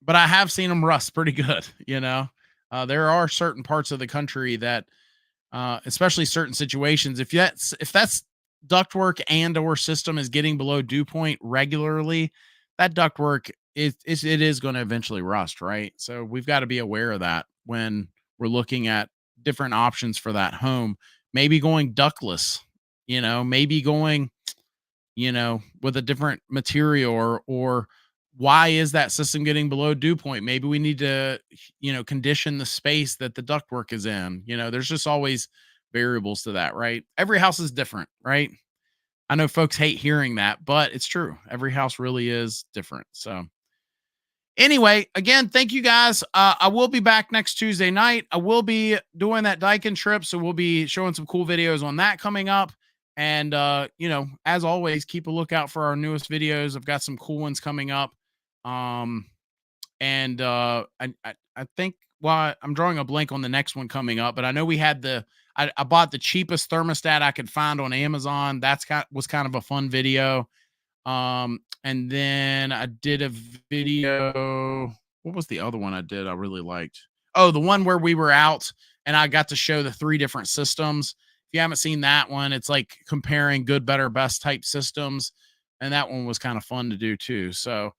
have seen them rust pretty good. There are certain parts of the country that, especially certain situations, if that's ductwork and or system is getting below dew point regularly, that ductwork it is going to eventually rust, right? So we've got to be aware of that when we're looking at different options for that home. Maybe going ductless, maybe going, with a different material or why is that system getting below dew point? Maybe we need to, condition the space that the ductwork is in. There's just always variables to that, right? Every house is different, right? I know folks hate hearing that, but it's true. Every house really is different. So anyway, again, thank you guys. I will be back next Tuesday night. I will be doing that Daikin trip. So we'll be showing some cool videos on that coming up. And you know, as always, keep a lookout for our newest videos. I've got some cool ones coming up. Um, and I think, well, I'm drawing a blank on the next one coming up, but I know we had I bought the cheapest thermostat I could find on Amazon. Was kind of a fun video. And then I did a video. What was the other one I did I really liked? Oh, the one where we were out and I got to show the 3 different systems. If you haven't seen that one, it's like comparing good, better, best type systems. And that one was kind of fun to do too. So,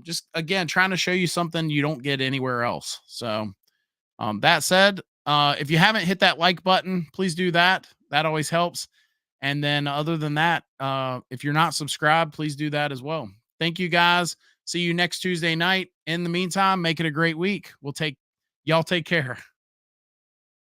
just again, trying to show you something you don't get anywhere else. So, that said, if you haven't hit that like button, please do that. That always helps. And then other than that, if you're not subscribed, please do that as well. Thank you guys. See you next Tuesday night. In the meantime, make it a great week. Y'all take care.